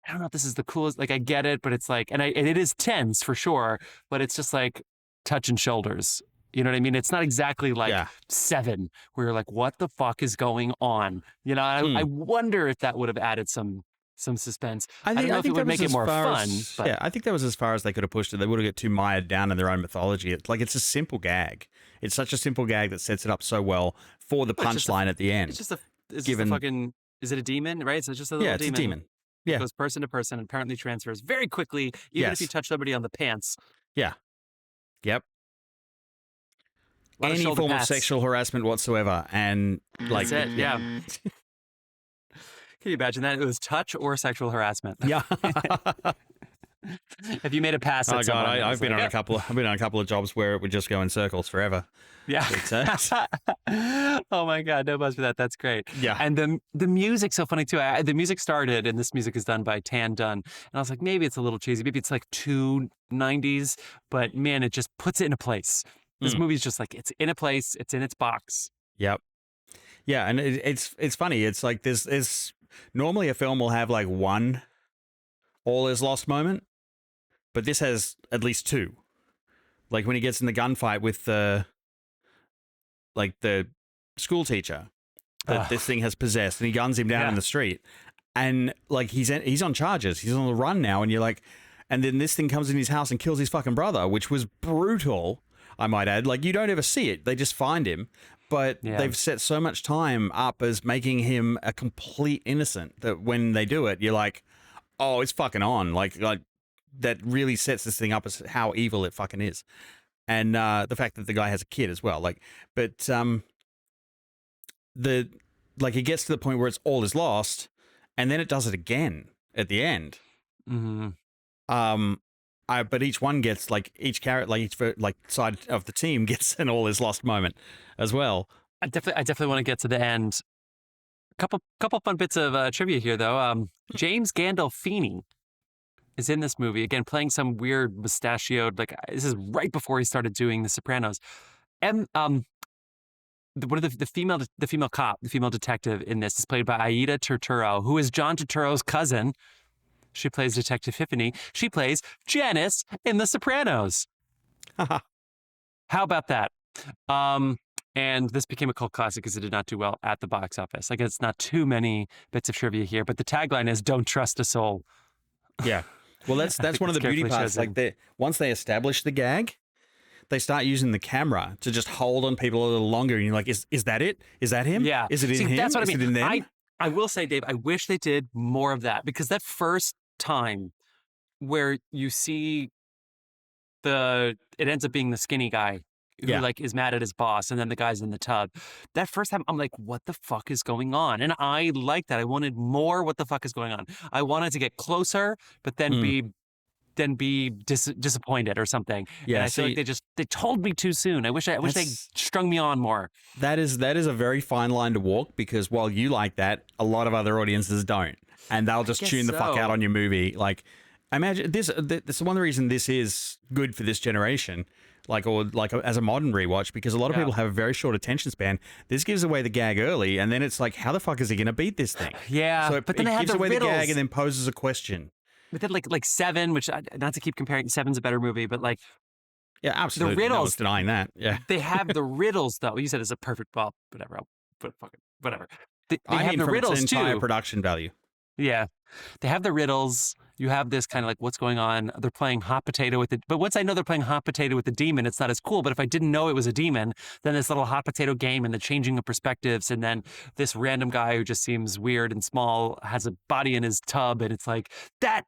[SPEAKER 1] I don't know if this is the coolest. I get it, but it's like, and it is tense for sure, but it's just like touching shoulders. You know what I mean? It's not exactly like Seven, where you're like, what the fuck is going on? You know, I wonder if that would have added some suspense. I don't know if it would make it more fun.
[SPEAKER 2] But I think that was as far as they could have pushed it. They would have got too mired down in their own mythology. It's a simple gag. It's such a simple gag that sets it up so well for the punchline at the end.
[SPEAKER 1] It's just is it a demon, right? So it's just a little demon.
[SPEAKER 2] Yeah, it's a demon. Yeah.
[SPEAKER 1] It goes person to person and apparently transfers very quickly, even if you touch somebody on the pants.
[SPEAKER 2] Yeah. Yep. Any form of sexual harassment whatsoever. And
[SPEAKER 1] that's it, yeah. Can you imagine that? It was touch or sexual harassment.
[SPEAKER 2] Yeah.
[SPEAKER 1] If you made a pass at someone.
[SPEAKER 2] I've been on a couple of jobs where it would just go in circles forever.
[SPEAKER 1] Yeah. Oh my God, no buzz for that. That's great.
[SPEAKER 2] Yeah.
[SPEAKER 1] And the music's so funny too. The music started, and this music is done by Tan Dunn. And I was like, maybe it's a little cheesy. Maybe it's like too 90s, but man, it just puts it in a place. This movie's just like, it's in a place, it's in its box.
[SPEAKER 2] Yep. Yeah, and it's funny. It's like there's normally a film will have like one all is lost moment, but this has at least two. Like when he gets in the gunfight with the school teacher that this thing has possessed, and he guns him down in the street, and like he's on charges, he's on the run now, and you're like, and then this thing comes in his house and kills his fucking brother, which was brutal, I might add. Like you don't ever see it; they just find him. But they've set so much time up as making him a complete innocent that when they do it, you're like, oh, it's fucking on. Like that really sets this thing up as how evil it fucking is. And the fact that the guy has a kid as well. It gets to the point where it's all is lost, and then it does it again at the end.
[SPEAKER 1] Mm-hmm.
[SPEAKER 2] But each one gets each character, each side of the team gets an all is lost moment as well.
[SPEAKER 1] I definitely want to get to the end. Couple fun bits of trivia here though. James Gandolfini is in this movie again, playing some weird mustachioed. This is right before he started doing The Sopranos. And one of the female cop, the female detective in this is played by Aida Turturro, who is John Turturro's cousin. She plays Detective Tiffany. She plays Janice in The Sopranos. How about that? And this became a cult classic because it did not do well at the box office. I guess it's not too many bits of trivia here, but the tagline is "Don't trust a soul."
[SPEAKER 2] Yeah. Well, that's one of the beauty parts. Once they establish the gag, they start using the camera to just hold on people a little longer, and you're like, "Is that it? Is that him?
[SPEAKER 1] Yeah.
[SPEAKER 2] Is it in him?
[SPEAKER 1] That's what I mean.
[SPEAKER 2] Is it in them?"
[SPEAKER 1] I will say, Dave, I wish they did more of that, because that first time where you see it ends up being the skinny guy who like is mad at his boss, and then the guy's in the tub. That first time, I'm like, what the fuck is going on? And I like that. I wanted more. What the fuck is going on? I wanted to get closer, but then be disappointed or something.
[SPEAKER 2] Yeah,
[SPEAKER 1] and I feel like they told me too soon. I wish they strung me on more.
[SPEAKER 2] That is a very fine line to walk, because while you like that, a lot of other audiences don't, and they'll just tune the fuck out on your movie. Like, imagine this. This is one of the reasons this is good for this generation. As a modern rewatch, because a lot of people have a very short attention span. This gives away the gag early, and then it's like, how the fuck is he going to beat this thing?
[SPEAKER 1] Yeah,
[SPEAKER 2] so
[SPEAKER 1] but then
[SPEAKER 2] it gives away
[SPEAKER 1] riddles.
[SPEAKER 2] the gag and then poses a question.
[SPEAKER 1] But then like Seven, which not to keep comparing, Seven's a better movie, but like
[SPEAKER 2] absolutely,
[SPEAKER 1] the riddles,
[SPEAKER 2] no one's denying that. Yeah,
[SPEAKER 1] they have the riddles though. You said it's a perfect, well, whatever. I'll put fucking whatever. They have the riddles
[SPEAKER 2] its entire
[SPEAKER 1] too.
[SPEAKER 2] Production value.
[SPEAKER 1] Yeah, they have the riddles. You have this kind of like, what's going on? They're playing hot potato with it. But once I know they're playing hot potato with the demon, it's not as cool. But if I didn't know it was a demon, then this little hot potato game and the changing of perspectives, and then this random guy who just seems weird and small has a body in his tub, and it's like that.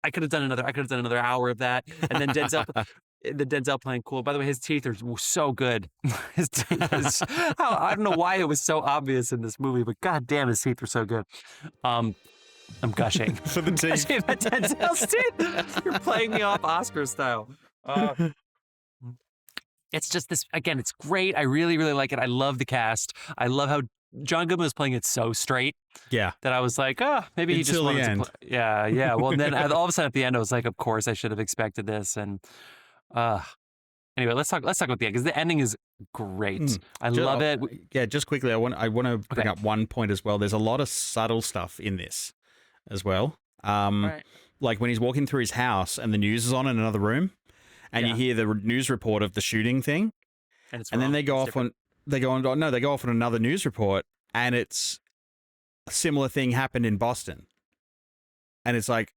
[SPEAKER 1] I could have done another hour of that, and then Denzel playing cool. By the way, his teeth are so good. His teeth is, I don't know why it was so obvious in this movie, but goddamn, his teeth were so good. I'm gushing
[SPEAKER 2] for the teeth.
[SPEAKER 1] Denzel's teeth. You're playing me off Oscar style. It's just this again. It's great. I really, really like it. I love the cast. I love how John Goodman was playing it so straight.
[SPEAKER 2] Yeah.
[SPEAKER 1] That I was like, maybe he just wanted to play. Yeah, yeah. Well, and then all of a sudden at the end, I was like, of course, I should have expected this. And anyway, let's talk about the end, because the ending is great. I love it.
[SPEAKER 2] Yeah, just quickly, I want to bring up one point as well. There's a lot of subtle stuff in this as well.
[SPEAKER 1] Right.
[SPEAKER 2] Like when he's walking through his house and the news is on in another room, and you hear the news report of the shooting thing, and then they go off on another news report, and it's a similar thing happened in Boston, and it's like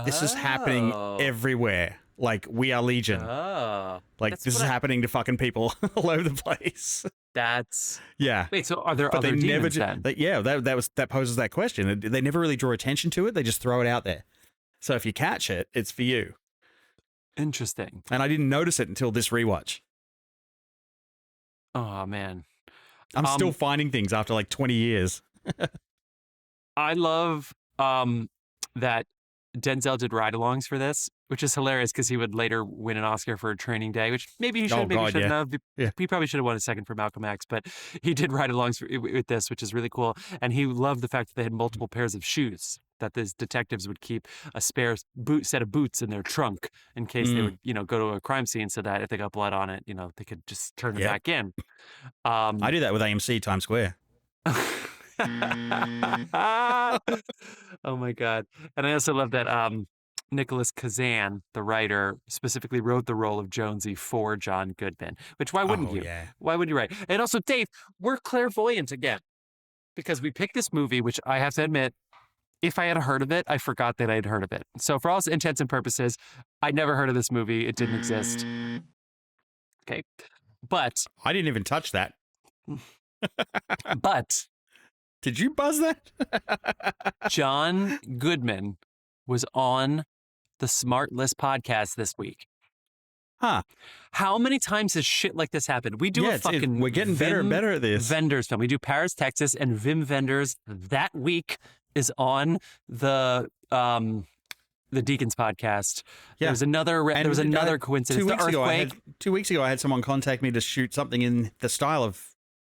[SPEAKER 2] this is happening everywhere. Like, we are Legion. Like, this is happening to fucking people all over the place. Wait,
[SPEAKER 1] so are there other demons then?
[SPEAKER 2] That poses that question. They never really draw attention to it. They just throw it out there. So if you catch it, it's for you.
[SPEAKER 1] Interesting.
[SPEAKER 2] And I didn't notice it until this rewatch.
[SPEAKER 1] Oh, man.
[SPEAKER 2] I'm still finding things after like 20 years.
[SPEAKER 1] I love that Denzel did ride-alongs for this, which is hilarious because he would later win an Oscar for Training Day, which maybe he should, maybe shouldn't have. Yeah. He probably should have won a second for Malcolm X, but he did ride-alongs with this, which is really cool. And he loved the fact that they had multiple pairs of shoes, that these detectives would keep a spare set of boots in their trunk in case they would, go to a crime scene, so that if they got blood on it, they could just turn it back in.
[SPEAKER 2] I do that with AMC Times Square.
[SPEAKER 1] Oh my God. And I also love that Nicholas Kazan, the writer, specifically wrote the role of Jonesy for John Goodman, which why wouldn't you?
[SPEAKER 2] Yeah.
[SPEAKER 1] Why would you write? And also, Dave, we're clairvoyant again, because we picked this movie, which I have to admit, if I had heard of it, I forgot that I had heard of it. So for all intents and purposes, I'd never heard of this movie. It didn't exist. Okay. But
[SPEAKER 2] I didn't even touch that.
[SPEAKER 1] But
[SPEAKER 2] did you buzz that?
[SPEAKER 1] John Goodman was on the Smart List podcast this week.
[SPEAKER 2] Huh.
[SPEAKER 1] How many times has shit like this happened? We do
[SPEAKER 2] we're getting better and better at this.
[SPEAKER 1] Wenders film. We do Paris, Texas, and Wim Wenders that week is on the Deacons podcast. Yeah. There was another coincidence.
[SPEAKER 2] 2 weeks ago, I had someone contact me to shoot something in the style of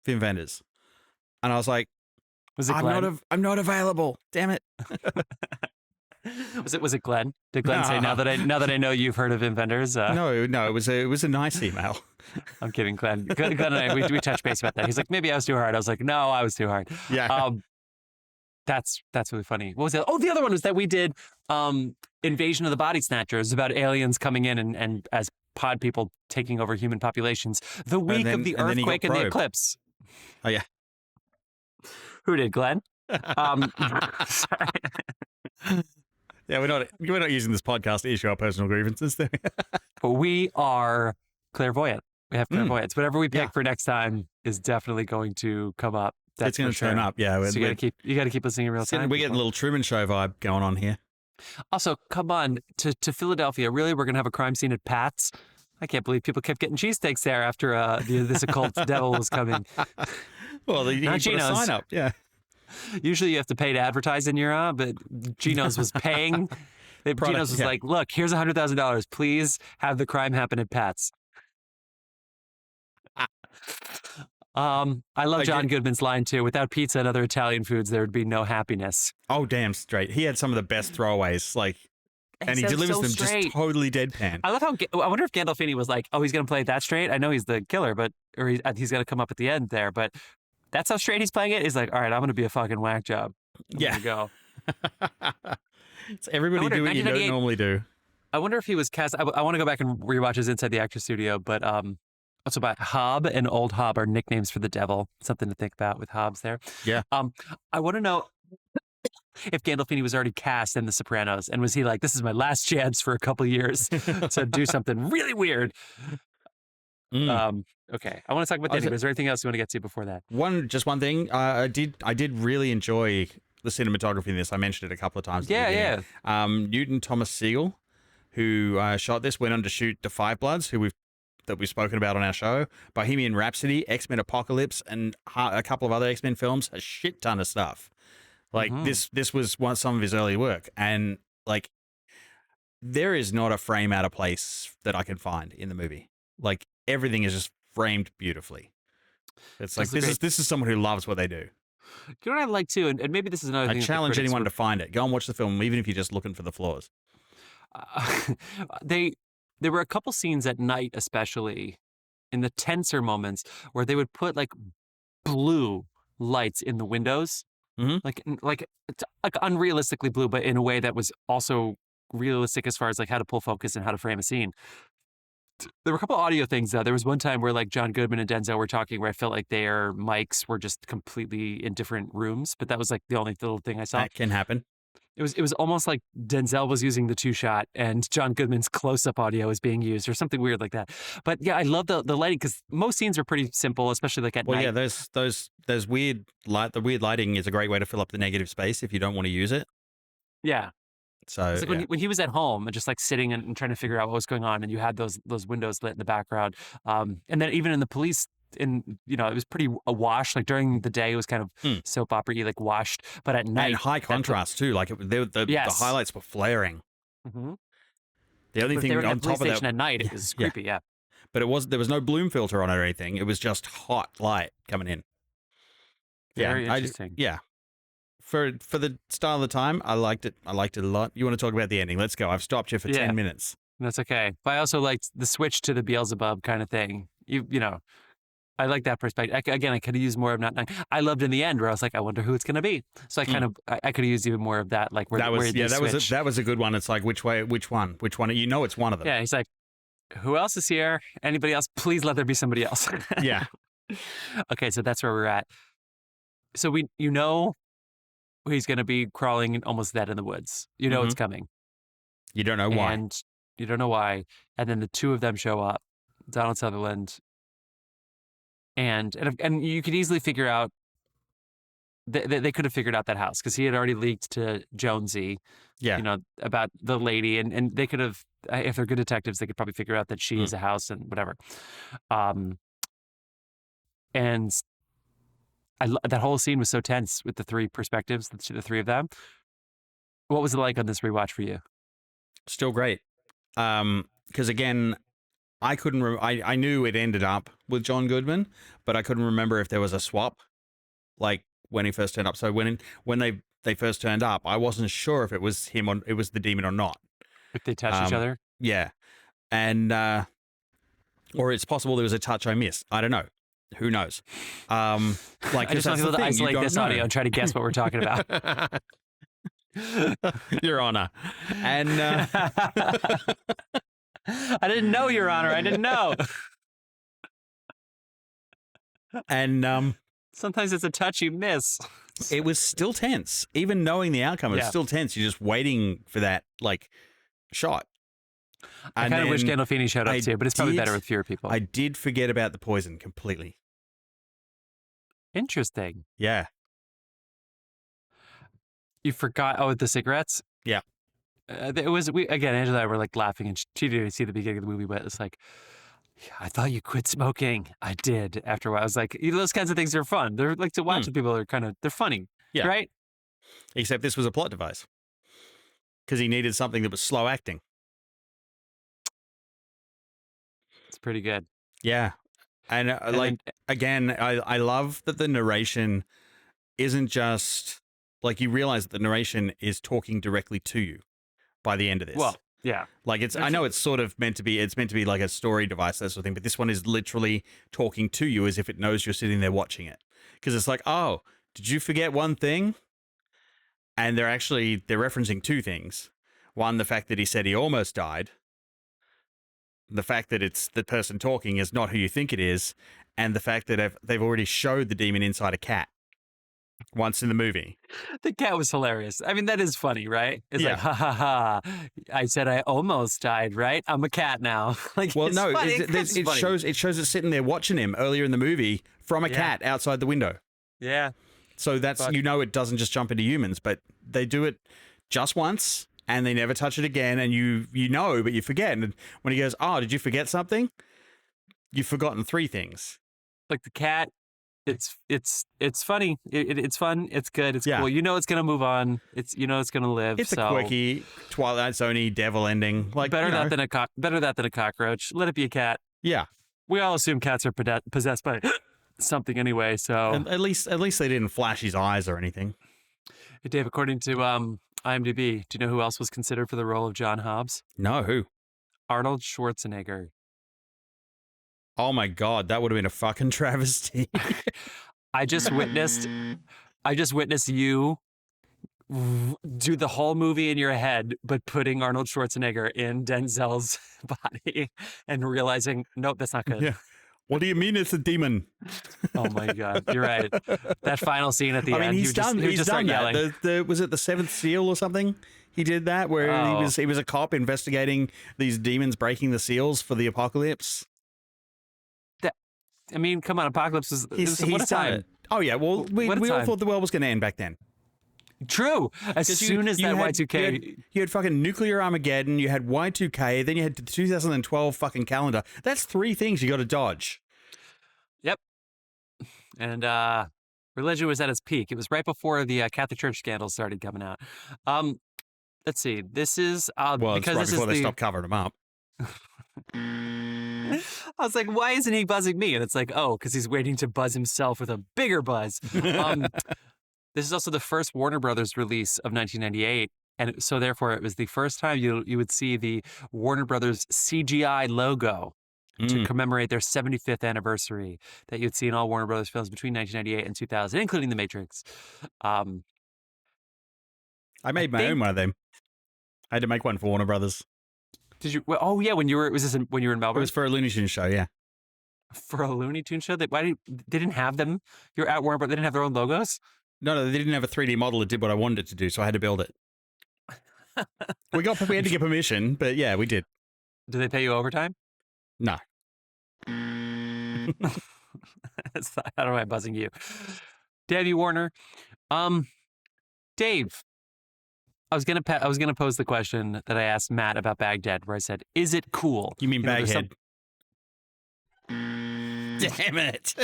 [SPEAKER 2] Wim Wenders, and I was like,
[SPEAKER 1] "Was it Glenn?
[SPEAKER 2] I'm not available. Damn it."
[SPEAKER 1] Was it Glenn? Did Glenn say, now that I know you've heard of Wim Wenders?
[SPEAKER 2] No, it was a nice email.
[SPEAKER 1] I'm kidding, Glenn. Glenn and I, we touched base about that. He's like, maybe I was too hard. I was like, no, I was too hard.
[SPEAKER 2] Yeah.
[SPEAKER 1] That's really funny. What was it? Oh, the other one was that we did Invasion of the Body Snatchers, about aliens coming in and as pod people taking over human populations. The week of the earthquake and the eclipse.
[SPEAKER 2] Oh, yeah.
[SPEAKER 1] Who did, Glenn?
[SPEAKER 2] Sorry. Yeah, we're not using this podcast to issue our personal grievances.
[SPEAKER 1] But we are clairvoyant. We have clairvoyance. Whatever we pick for next time is definitely going to come up.
[SPEAKER 2] It's going to turn up. Yeah,
[SPEAKER 1] so you got to keep listening in real time.
[SPEAKER 2] We're getting a little Truman Show vibe going on here. Also,
[SPEAKER 1] come on to Philadelphia. Really, we're going to have a crime scene at Pat's. I can't believe people kept getting cheesesteaks there after this occult devil was coming.
[SPEAKER 2] Well, he
[SPEAKER 1] Not
[SPEAKER 2] put a
[SPEAKER 1] Gino's.
[SPEAKER 2] sign up. Yeah.
[SPEAKER 1] Usually you have to pay to advertise in your but Gino's was paying. Gino's was like, look, here's $100,000. Please have the crime happen at Pat's. I love John Goodman's line too. Without pizza and other Italian foods, there would be no happiness.
[SPEAKER 2] Oh, damn straight. He had some of the best throwaways. And he delivers them just totally deadpan.
[SPEAKER 1] I love how. I wonder if Gandolfini was like, "Oh, he's going to play it that straight." I know he's the killer, or he's going to come up at the end there. But that's how straight he's playing it. He's like, "All right, I'm going to be a fucking whack job. I'm go."
[SPEAKER 2] It's everybody do what you don't normally do.
[SPEAKER 1] I wonder if he was cast. I want to go back and rewatch his Inside the Actors Studio, but also about Hob and Old Hob are nicknames for the devil. Something to think about with Hobbs there.
[SPEAKER 2] Yeah.
[SPEAKER 1] I want to know if Gandolfini was already cast in The Sopranos, and was he like, this is my last chance for a couple years to do something really weird? Okay, I want to talk about the ending. Is there anything else you want to get to before that?
[SPEAKER 2] Just one thing. I did really enjoy the cinematography in this. I mentioned it a couple of times.
[SPEAKER 1] Yeah.
[SPEAKER 2] Newton Thomas Siegel, who shot this, went on to shoot The Five Bloods, that we've spoken about on our show, Bohemian Rhapsody, X-Men Apocalypse, and a couple of other X-Men films. A shit ton of stuff. This was some of his early work, and there is not a frame out of place that I can find in the movie. Everything is just framed beautifully. It's this is someone who loves what they do.
[SPEAKER 1] You know what I like too, and maybe this is another thing.
[SPEAKER 2] I challenge anyone to find it. Go and watch the film, even if you're just looking for the flaws.
[SPEAKER 1] There were a couple scenes at night, especially in the tenser moments, where they would put blue lights in the windows.
[SPEAKER 2] Mm-hmm.
[SPEAKER 1] Like unrealistically blue, but in a way that was also realistic as far as how to pull focus and how to frame a scene. There were a couple audio things though. There was one time where John Goodman and Denzel were talking where I felt like their mics were just completely in different rooms, but that was the only little thing I saw.
[SPEAKER 2] That can happen.
[SPEAKER 1] It was almost like Denzel was using the 2-shot and John Goodman's close-up audio is being used or something weird like that. But yeah, I love the lighting because most scenes are pretty simple, especially at night.
[SPEAKER 2] Well, yeah, those weird the weird lighting is a great way to fill up the negative space if you don't want to use it.
[SPEAKER 1] Yeah.
[SPEAKER 2] So
[SPEAKER 1] it's when he was at home and just sitting and trying to figure out what was going on, and you had those windows lit in the background, and then even in the police. It was pretty awash. During the day, it was kind of soap opera-y, washed. But at night,
[SPEAKER 2] and high contrast too. The highlights were flaring.
[SPEAKER 1] Mm-hmm.
[SPEAKER 2] The only thing on top of that
[SPEAKER 1] at night, it was creepy. Yeah,
[SPEAKER 2] but there was no bloom filter on it or anything. It was just hot light coming in.
[SPEAKER 1] Very interesting.
[SPEAKER 2] For the style of the time, I liked it. I liked it a lot. You want to talk about the ending? Let's go. I've stopped you for 10 minutes.
[SPEAKER 1] That's okay. But I also liked the switch to the Beelzebub kind of thing. I like that perspective. Again, I could have used more of not. I loved in the end where I was like, I wonder who it's going to be. So I I could have used even more of that.
[SPEAKER 2] That was a good one. It's which one? Which one? It's one of them.
[SPEAKER 1] Yeah, he's like, who else is here? Anybody else? Please let there be somebody else.
[SPEAKER 2] Yeah.
[SPEAKER 1] Okay, so that's where we're at. So he's going to be crawling almost dead in the woods. It's coming.
[SPEAKER 2] You don't know why.
[SPEAKER 1] And you don't know why. And then the two of them show up, Donald Sutherland. And you could easily figure out they could have figured out that house because he had already leaked to Jonesy, about the lady, and they could have, if they're good detectives, they could probably figure out that she is a house and whatever. And that whole scene was so tense with the three perspectives, the three of them. What was it like on this rewatch for you?
[SPEAKER 2] Still great, because again. I couldn't. I knew it ended up with John Goodman, but I couldn't remember if there was a swap, when he first turned up. So when they first turned up, I wasn't sure if it was him or it was the demon or not.
[SPEAKER 1] If they touched each other,
[SPEAKER 2] yeah, and or it's possible there was a touch I missed. I don't know. Who knows? I
[SPEAKER 1] just want to isolate this audio and try to guess what we're talking about.
[SPEAKER 2] Your Honor, and.
[SPEAKER 1] I didn't know, Your Honor. I didn't know.
[SPEAKER 2] And
[SPEAKER 1] sometimes it's a touch you miss.
[SPEAKER 2] It was still tense. Even knowing the outcome, it was still tense. You're just waiting for that shot.
[SPEAKER 1] I kind of wish Gandolfini showed up too, but it's probably better with fewer people.
[SPEAKER 2] I did forget about the poison completely.
[SPEAKER 1] it was again. Angela and I were like laughing, and she didn't even see the beginning of the movie, but it's like, yeah, I thought you quit smoking. I did. After a while, I was like, those kinds of things are fun. They're like to watch with people. They're funny,
[SPEAKER 2] Yeah.
[SPEAKER 1] right?
[SPEAKER 2] Except this was a plot device because he needed something that was slow acting.
[SPEAKER 1] It's pretty good.
[SPEAKER 2] Yeah. And, again, I love that the narration isn't just like you realize that the narration is talking directly to you by the end of this.
[SPEAKER 1] Well, yeah.
[SPEAKER 2] Like I know it's sort of meant to be like a story device, that sort of thing, but this one is literally talking to you as if it knows you're sitting there watching it. Because it's like, oh, did you forget one thing? And they're referencing two things. One, the fact that he said he almost died. The fact that it's the person talking is not who you think it is, and the fact that they've already showed the demon inside a cat once in the movie.
[SPEAKER 1] The cat was hilarious. I mean, that is funny, right? It's like, ha ha ha. I said I almost died, right? I'm a cat now. Like,
[SPEAKER 2] well,
[SPEAKER 1] it's
[SPEAKER 2] no,
[SPEAKER 1] funny.
[SPEAKER 2] it shows it sitting there watching him earlier in the movie from a cat outside the window.
[SPEAKER 1] Yeah.
[SPEAKER 2] So that's it doesn't just jump into humans, but they do it just once. And they never touch it again, and you know, but you forget. And when he goes, "Oh, did you forget something?" You've forgotten three things.
[SPEAKER 1] Like the cat, it's funny. It's fun. It's good. It's cool. You know, it's gonna move on. It's gonna live.
[SPEAKER 2] It's a quirky Twilight Zone-y devil ending. Like
[SPEAKER 1] better that than a cockroach. Let it be a cat.
[SPEAKER 2] Yeah.
[SPEAKER 1] We all assume cats are possessed by something anyway. So
[SPEAKER 2] at least they didn't flash his eyes or anything.
[SPEAKER 1] Hey, Dave, according to IMDb, do you know who else was considered for the role of John Hobbs?
[SPEAKER 2] No, who?
[SPEAKER 1] Arnold Schwarzenegger.
[SPEAKER 2] Oh my God, that would have been a fucking travesty.
[SPEAKER 1] I just witnessed you do the whole movie in your head, but putting Arnold Schwarzenegger in Denzel's body and realizing, nope, that's not good.
[SPEAKER 2] Yeah. What do you mean it's a demon?
[SPEAKER 1] Oh my God, you're right. That final scene at the end.
[SPEAKER 2] I mean, he's done that. Was it the Seventh Seal or something? He did that where he was a cop investigating these demons breaking the seals for the apocalypse.
[SPEAKER 1] I mean, come on, apocalypse was what a time.
[SPEAKER 2] Oh yeah, well we all thought the world was going to end back then.
[SPEAKER 1] True. As soon as that Y2K,
[SPEAKER 2] you had fucking nuclear Armageddon, you had Y2K, then you had the 2012 fucking calendar. That's three things you got to dodge.
[SPEAKER 1] Yep. And religion was at its peak. It was right before the Catholic Church scandals started coming out. Let's see. This is
[SPEAKER 2] because right before they stopped covering them up.
[SPEAKER 1] I was like, why isn't he buzzing me? And it's like, oh, because he's waiting to buzz himself with a bigger buzz. This is also the first Warner Brothers release of 1998. And so therefore, it was the first time you would see the Warner Brothers CGI logo to commemorate their 75th anniversary that you'd see in all Warner Brothers films between 1998 and 2000, including The Matrix.
[SPEAKER 2] I made my own one of them. I had to make one for Warner Brothers.
[SPEAKER 1] Did you? Oh yeah, when you were in Melbourne?
[SPEAKER 2] It was for a Looney Tunes show, yeah.
[SPEAKER 1] For a Looney Tunes show? They didn't have them? You're at Warner, but they didn't have their own logos?
[SPEAKER 2] No, they didn't have a 3D model that did what I wanted it to do, so I had to build it. We had to get permission, but yeah, we did.
[SPEAKER 1] Did they pay you overtime?
[SPEAKER 2] No.
[SPEAKER 1] I don't know why I'm buzzing you. Davey Warner. Dave, I was gonna pose the question that I asked Matt about Baghdad, where I said, "Is it cool?"
[SPEAKER 2] You mean Baghead? Damn it.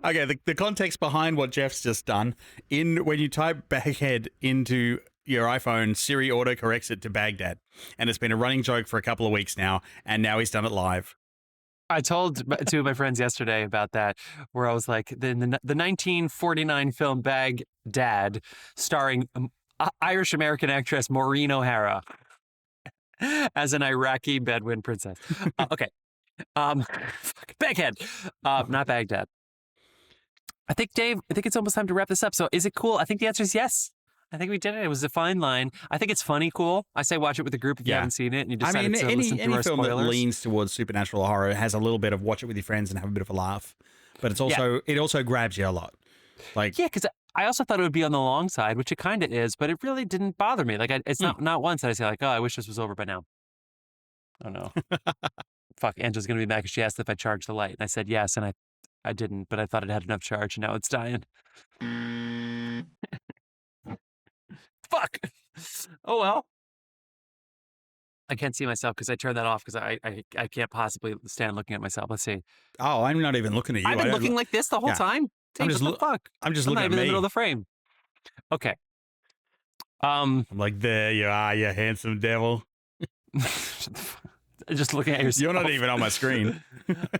[SPEAKER 2] Okay, the context behind what Jeff's just done, when you type Baghead into your iPhone, Siri auto-corrects it to Baghdad. And it's been a running joke for a couple of weeks now, and now he's done it live.
[SPEAKER 1] I told two of my friends yesterday about that, where I was like, the 1949 film Baghdad, starring Irish-American actress Maureen O'Hara as an Iraqi Bedouin princess. Okay. Baghead, not Baghdad. I think, Dave, it's almost time to wrap this up. So is it cool? I think the answer is yes. I think we did it. It was a fine line. I think it's funny, cool. I say watch it with a group if you haven't seen it and you decided to listen to our spoilers.
[SPEAKER 2] Any film that leans towards supernatural horror has a little bit of watch it with your friends and have a bit of a laugh. But it's also it also grabs you a lot. Like,
[SPEAKER 1] yeah, because I also thought it would be on the long side, which it kind of is, but it really didn't bother me. Like it's not once that I say like, oh, I wish this was over by now. Oh no. Fuck, Angela's going to be mad because she asked if I charged the light. And I said yes, and I didn't, but I thought it had enough charge, and now it's dying. Fuck. Oh, well. I can't see myself because I turned that off because I can't possibly stand looking at myself. Let's see.
[SPEAKER 2] Oh, I'm not even looking at you.
[SPEAKER 1] I've been looking like this the whole time.
[SPEAKER 2] I'm
[SPEAKER 1] Dave,
[SPEAKER 2] just
[SPEAKER 1] what the fuck?
[SPEAKER 2] I'm just
[SPEAKER 1] I'm
[SPEAKER 2] looking
[SPEAKER 1] not
[SPEAKER 2] at
[SPEAKER 1] even in the
[SPEAKER 2] me.
[SPEAKER 1] middle of the frame. Okay.
[SPEAKER 2] I'm like, there you are, you handsome devil.
[SPEAKER 1] Just looking at yourself.
[SPEAKER 2] You're not even on my screen.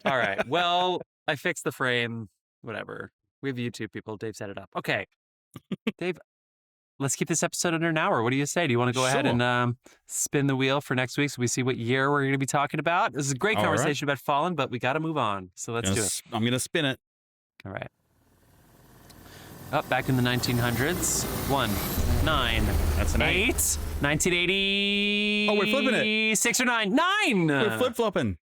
[SPEAKER 1] All right. Well, I fixed the frame. Whatever. We have YouTube people. Dave set it up. Okay. Dave, let's keep this episode under an hour. What do you say? Do you want to go ahead and spin the wheel for next week so we see what year we're going to be talking about? This is a great conversation about Fallen, but we got to move on. So let's do it.
[SPEAKER 2] I'm going to spin it.
[SPEAKER 1] All right. Up back in the 1900s. 1, 9.
[SPEAKER 2] That's an
[SPEAKER 1] 8. 1980.
[SPEAKER 2] Oh, we're flipping it.
[SPEAKER 1] 6 or 9. 9.
[SPEAKER 2] We're flip-flopping.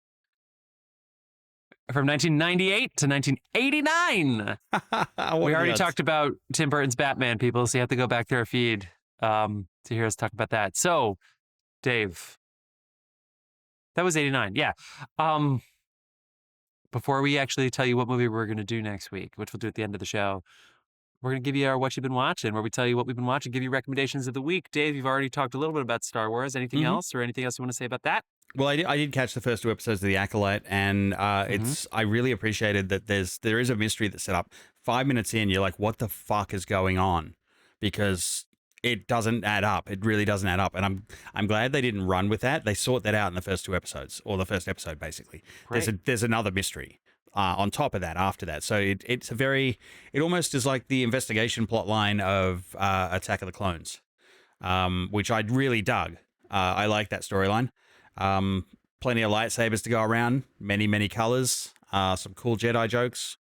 [SPEAKER 1] From 1998 to 1989. We already talked about Tim Burton's Batman, people, so you have to go back to our feed to hear us talk about that. So, Dave, that was 89. Yeah. Before we actually tell you what movie we're going to do next week, which we'll do at the end of the show, we're going to give you our What You've Been Watching, where we tell you what we've been watching, give you recommendations of the week. Dave, you've already talked a little bit about Star Wars. Anything else, or anything else you want to say about that?
[SPEAKER 2] Well, I did catch the first 2 episodes of The Acolyte, and I really appreciated that there is a mystery that's set up. 5 minutes in, you're like, what the fuck is going on? Because it doesn't add up. It really doesn't add up, and I'm glad they didn't run with that. They sort that out in the first 2 episodes, or the first episode, basically. Great. There's another mystery on top of that after that. So it almost is like the investigation plot line of Attack of the Clones, which I really dug. I like that storyline. Plenty of lightsabers to go around, many colors, some cool Jedi jokes,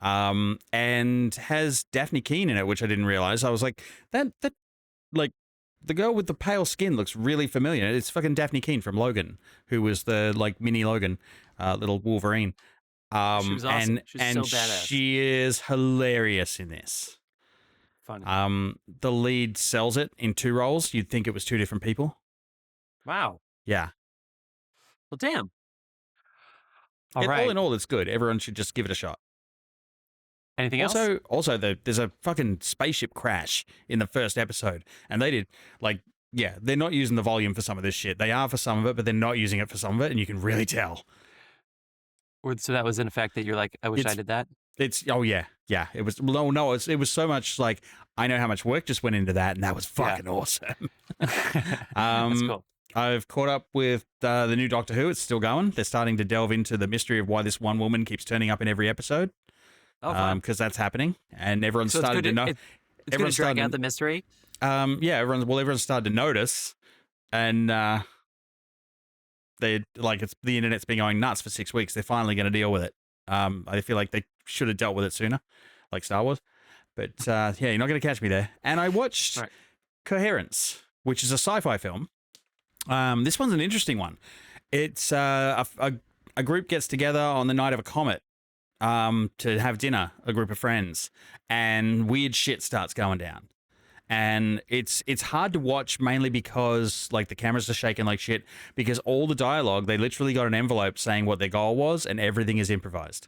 [SPEAKER 2] and has Daphne Keane in it, which I didn't realize. I was like, that like the girl with the pale skin looks really familiar. It's fucking Daphne Keane from Logan, who was the like mini Logan, little Wolverine.
[SPEAKER 1] She was awesome. She's so badass.
[SPEAKER 2] She is hilarious in this.
[SPEAKER 1] Funny.
[SPEAKER 2] The lead sells it in 2 roles. You'd think it was 2 different people.
[SPEAKER 1] Wow.
[SPEAKER 2] Yeah.
[SPEAKER 1] Well, damn. All right.
[SPEAKER 2] All in all, it's good. Everyone should just give it a shot.
[SPEAKER 1] Anything else?
[SPEAKER 2] Also, there's a fucking spaceship crash in the first episode, and they did they're not using the volume for some of this shit. They are for some of it, but they're not using it for some of it, and you can really tell.
[SPEAKER 1] So that was in effect that you're like, I wish I did that.
[SPEAKER 2] It was it was so much like, I know how much work just went into that, and that was fucking awesome.
[SPEAKER 1] That's cool.
[SPEAKER 2] I've caught up with the new Doctor Who. It's still going. They're starting to delve into the mystery of why this one woman keeps turning up in every episode. Oh, because that's happening, and everyone's started to know.
[SPEAKER 1] It's going to drag out the mystery.
[SPEAKER 2] Everyone's started to notice, and the internet's been going nuts for 6 weeks. They're finally going to deal with it. I feel like they should have dealt with it sooner, like Star Wars. But you're not going to catch me there. And I watched Coherence, which is a sci-fi film. This one's an interesting one. It's a group gets together on the night of a comet to have dinner, a group of friends, and weird shit starts going down. And it's hard to watch, mainly because like the cameras are shaking like shit, because all the dialogue, they literally got an envelope saying what their goal was, and everything is improvised.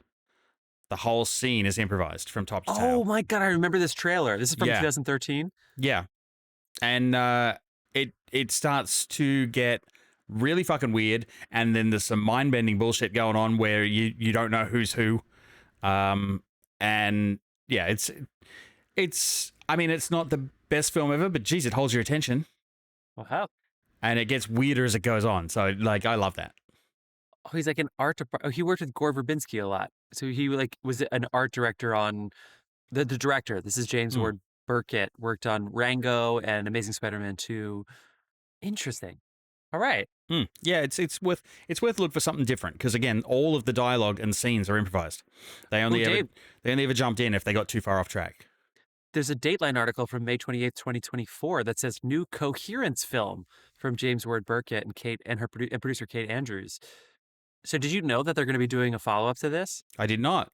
[SPEAKER 2] The whole scene is improvised from top to tail.
[SPEAKER 1] Oh my God, I remember this trailer. This is from 2013?
[SPEAKER 2] Yeah. And it starts to get really fucking weird, and then there's some mind-bending bullshit going on where you don't know who's who. And yeah, it's not the best film ever, but geez, it holds your attention.
[SPEAKER 1] Well, how?
[SPEAKER 2] And it gets weirder as it goes on. So like, I love that.
[SPEAKER 1] Oh, he's like an art. He worked with Gore Verbinski a lot. So he like was an art director on the director. This is James Ward Burkett, worked on Rango and Amazing Spider-Man 2. Interesting. All right.
[SPEAKER 2] Yeah, it's worth a look for something different, because again, all of the dialogue and scenes are improvised. They only ever jumped in if they got too far off track.
[SPEAKER 1] There's a Dateline article from May 28th, 2024 that says new Coherence film from James Ward Burkett and her producer Kate Andrews. So did you know that they're going to be doing a follow-up to this?
[SPEAKER 2] I did not.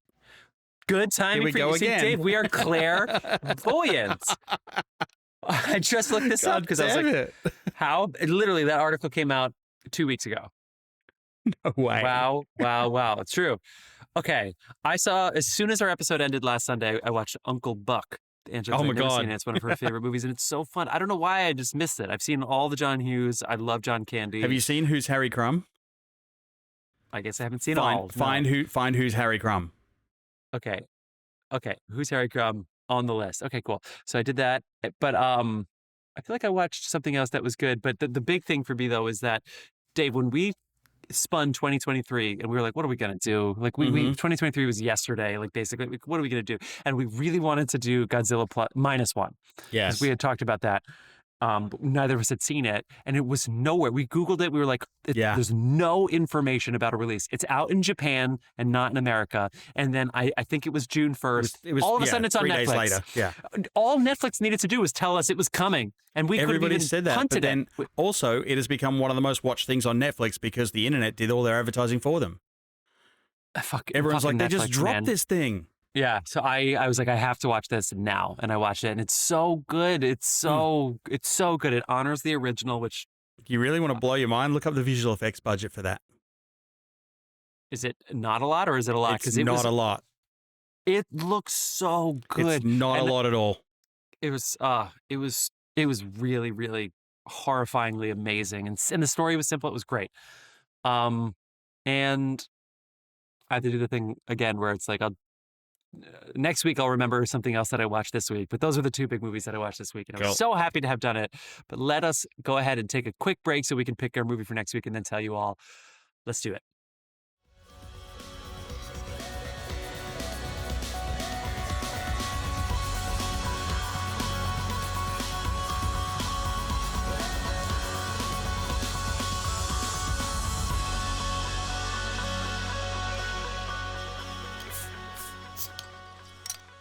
[SPEAKER 1] Good timing.
[SPEAKER 2] Here we go again.
[SPEAKER 1] Dave, we are clairvoyant. I just looked this up because I was like, how? Literally, that article came out 2 weeks ago.
[SPEAKER 2] No way.
[SPEAKER 1] Wow. It's true. Okay. I saw, as soon as our episode ended last Sunday, I watched Uncle Buck, Angela's
[SPEAKER 2] Oh my
[SPEAKER 1] never
[SPEAKER 2] God.
[SPEAKER 1] seen it. It's one of her favorite movies, and it's so fun. I don't know why I just missed it. I've seen all the John Hughes. I love John Candy.
[SPEAKER 2] Have you seen Who's Harry Crumb?
[SPEAKER 1] I guess I haven't seen all.
[SPEAKER 2] Find Who's Harry Crumb.
[SPEAKER 1] Okay. Who's Harry Crumb on the list? Okay, cool. So I did that, but I feel like I watched something else that was good. But the big thing for me though is that, Dave, when we spun 2023 and we were like, what are we gonna do? Like we 2023 was yesterday. Like basically, what are we gonna do? And we really wanted to do Godzilla -1.
[SPEAKER 2] Yes.
[SPEAKER 1] We had talked about that. But neither of us had seen it, and it was nowhere. We Googled it. We were like, there's no information about a release. It's out in Japan and not in America. And then I think it was June 1st.
[SPEAKER 2] It was
[SPEAKER 1] all of a sudden, it's on
[SPEAKER 2] 3
[SPEAKER 1] Netflix.
[SPEAKER 2] days later. Yeah.
[SPEAKER 1] All Netflix needed to do was tell us it was coming, and we couldn't
[SPEAKER 2] Everybody
[SPEAKER 1] even
[SPEAKER 2] said that.
[SPEAKER 1] hunt
[SPEAKER 2] But
[SPEAKER 1] it.
[SPEAKER 2] then also, it has become one of the most watched things on Netflix because the internet did all their advertising for them. Everyone's like, they just dropped this thing.
[SPEAKER 1] Yeah, so I was like, I have to watch this now, and I watched it, and it's so good. It's so good. It honors the original, which
[SPEAKER 2] You really want to blow your mind? Look up the visual effects budget for that.
[SPEAKER 1] is it not a lot or is it a lot?
[SPEAKER 2] It's not a lot.
[SPEAKER 1] It looks so good.
[SPEAKER 2] It's not a lot at all.
[SPEAKER 1] It was really, really horrifyingly amazing, and the story was simple. It was great. And I have to do the thing again where it's like next week I'll remember something else that I watched this week. But those are the two big movies that I watched this week, and I'm so happy to have done it. But let us go ahead and take a quick break so we can pick our movie for next week and then tell you all. Let's do it.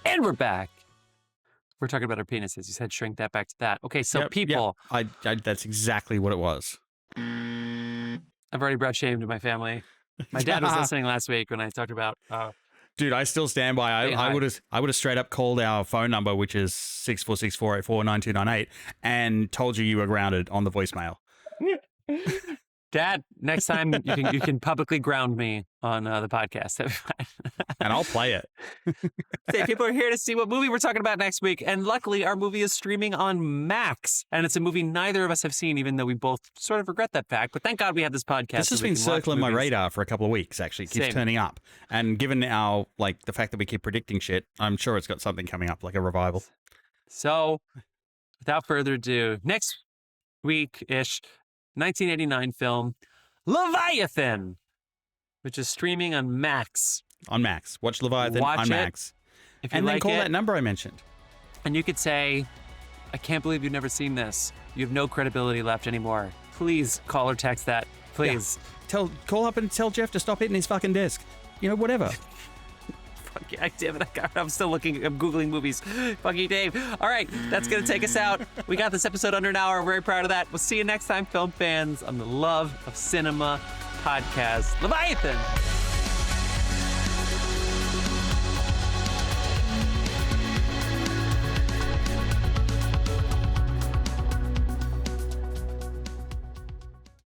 [SPEAKER 1] And we're back. We're talking about our penises. You said shrink that back to that. Okay, so people.
[SPEAKER 2] I that's exactly what it was.
[SPEAKER 1] I've already brought shame to my family. My dad was listening last week when I talked about.
[SPEAKER 2] Dude, I still stand by. I would have straight up called our phone number, which is 646-484-9298, and told you were grounded on the voicemail.
[SPEAKER 1] Dad, next time you can publicly ground me on the podcast.
[SPEAKER 2] And I'll play it.
[SPEAKER 1] Say, people are here to see what movie we're talking about next week. And luckily, our movie is streaming on Max. And it's a movie neither of us have seen, even though we both sort of regret that fact. But thank God we have this podcast.
[SPEAKER 2] This has been circling my radar for a couple of weeks, actually. It keeps turning up. And given our, the fact that we keep predicting shit, I'm sure it's got something coming up, like a revival.
[SPEAKER 1] So, without further ado, next week-ish, 1989 film, Leviathan, which is streaming on Max.
[SPEAKER 2] On Max. Watch Leviathan on Max.
[SPEAKER 1] If you
[SPEAKER 2] and then call that number I mentioned.
[SPEAKER 1] And you could say, I can't believe you've never seen this. You have no credibility left anymore. Please call or text that. Please.
[SPEAKER 2] Yeah. Call up and tell Jeff to stop hitting his fucking desk. Whatever.
[SPEAKER 1] Fuck yeah, damn it. I'm still looking. I'm Googling movies. Fuck you, Dave. All right, that's going to take us out. We got this episode under an hour. I'm very proud of that. We'll see you next time, film fans, on the Love of Cinema podcast. Leviathan.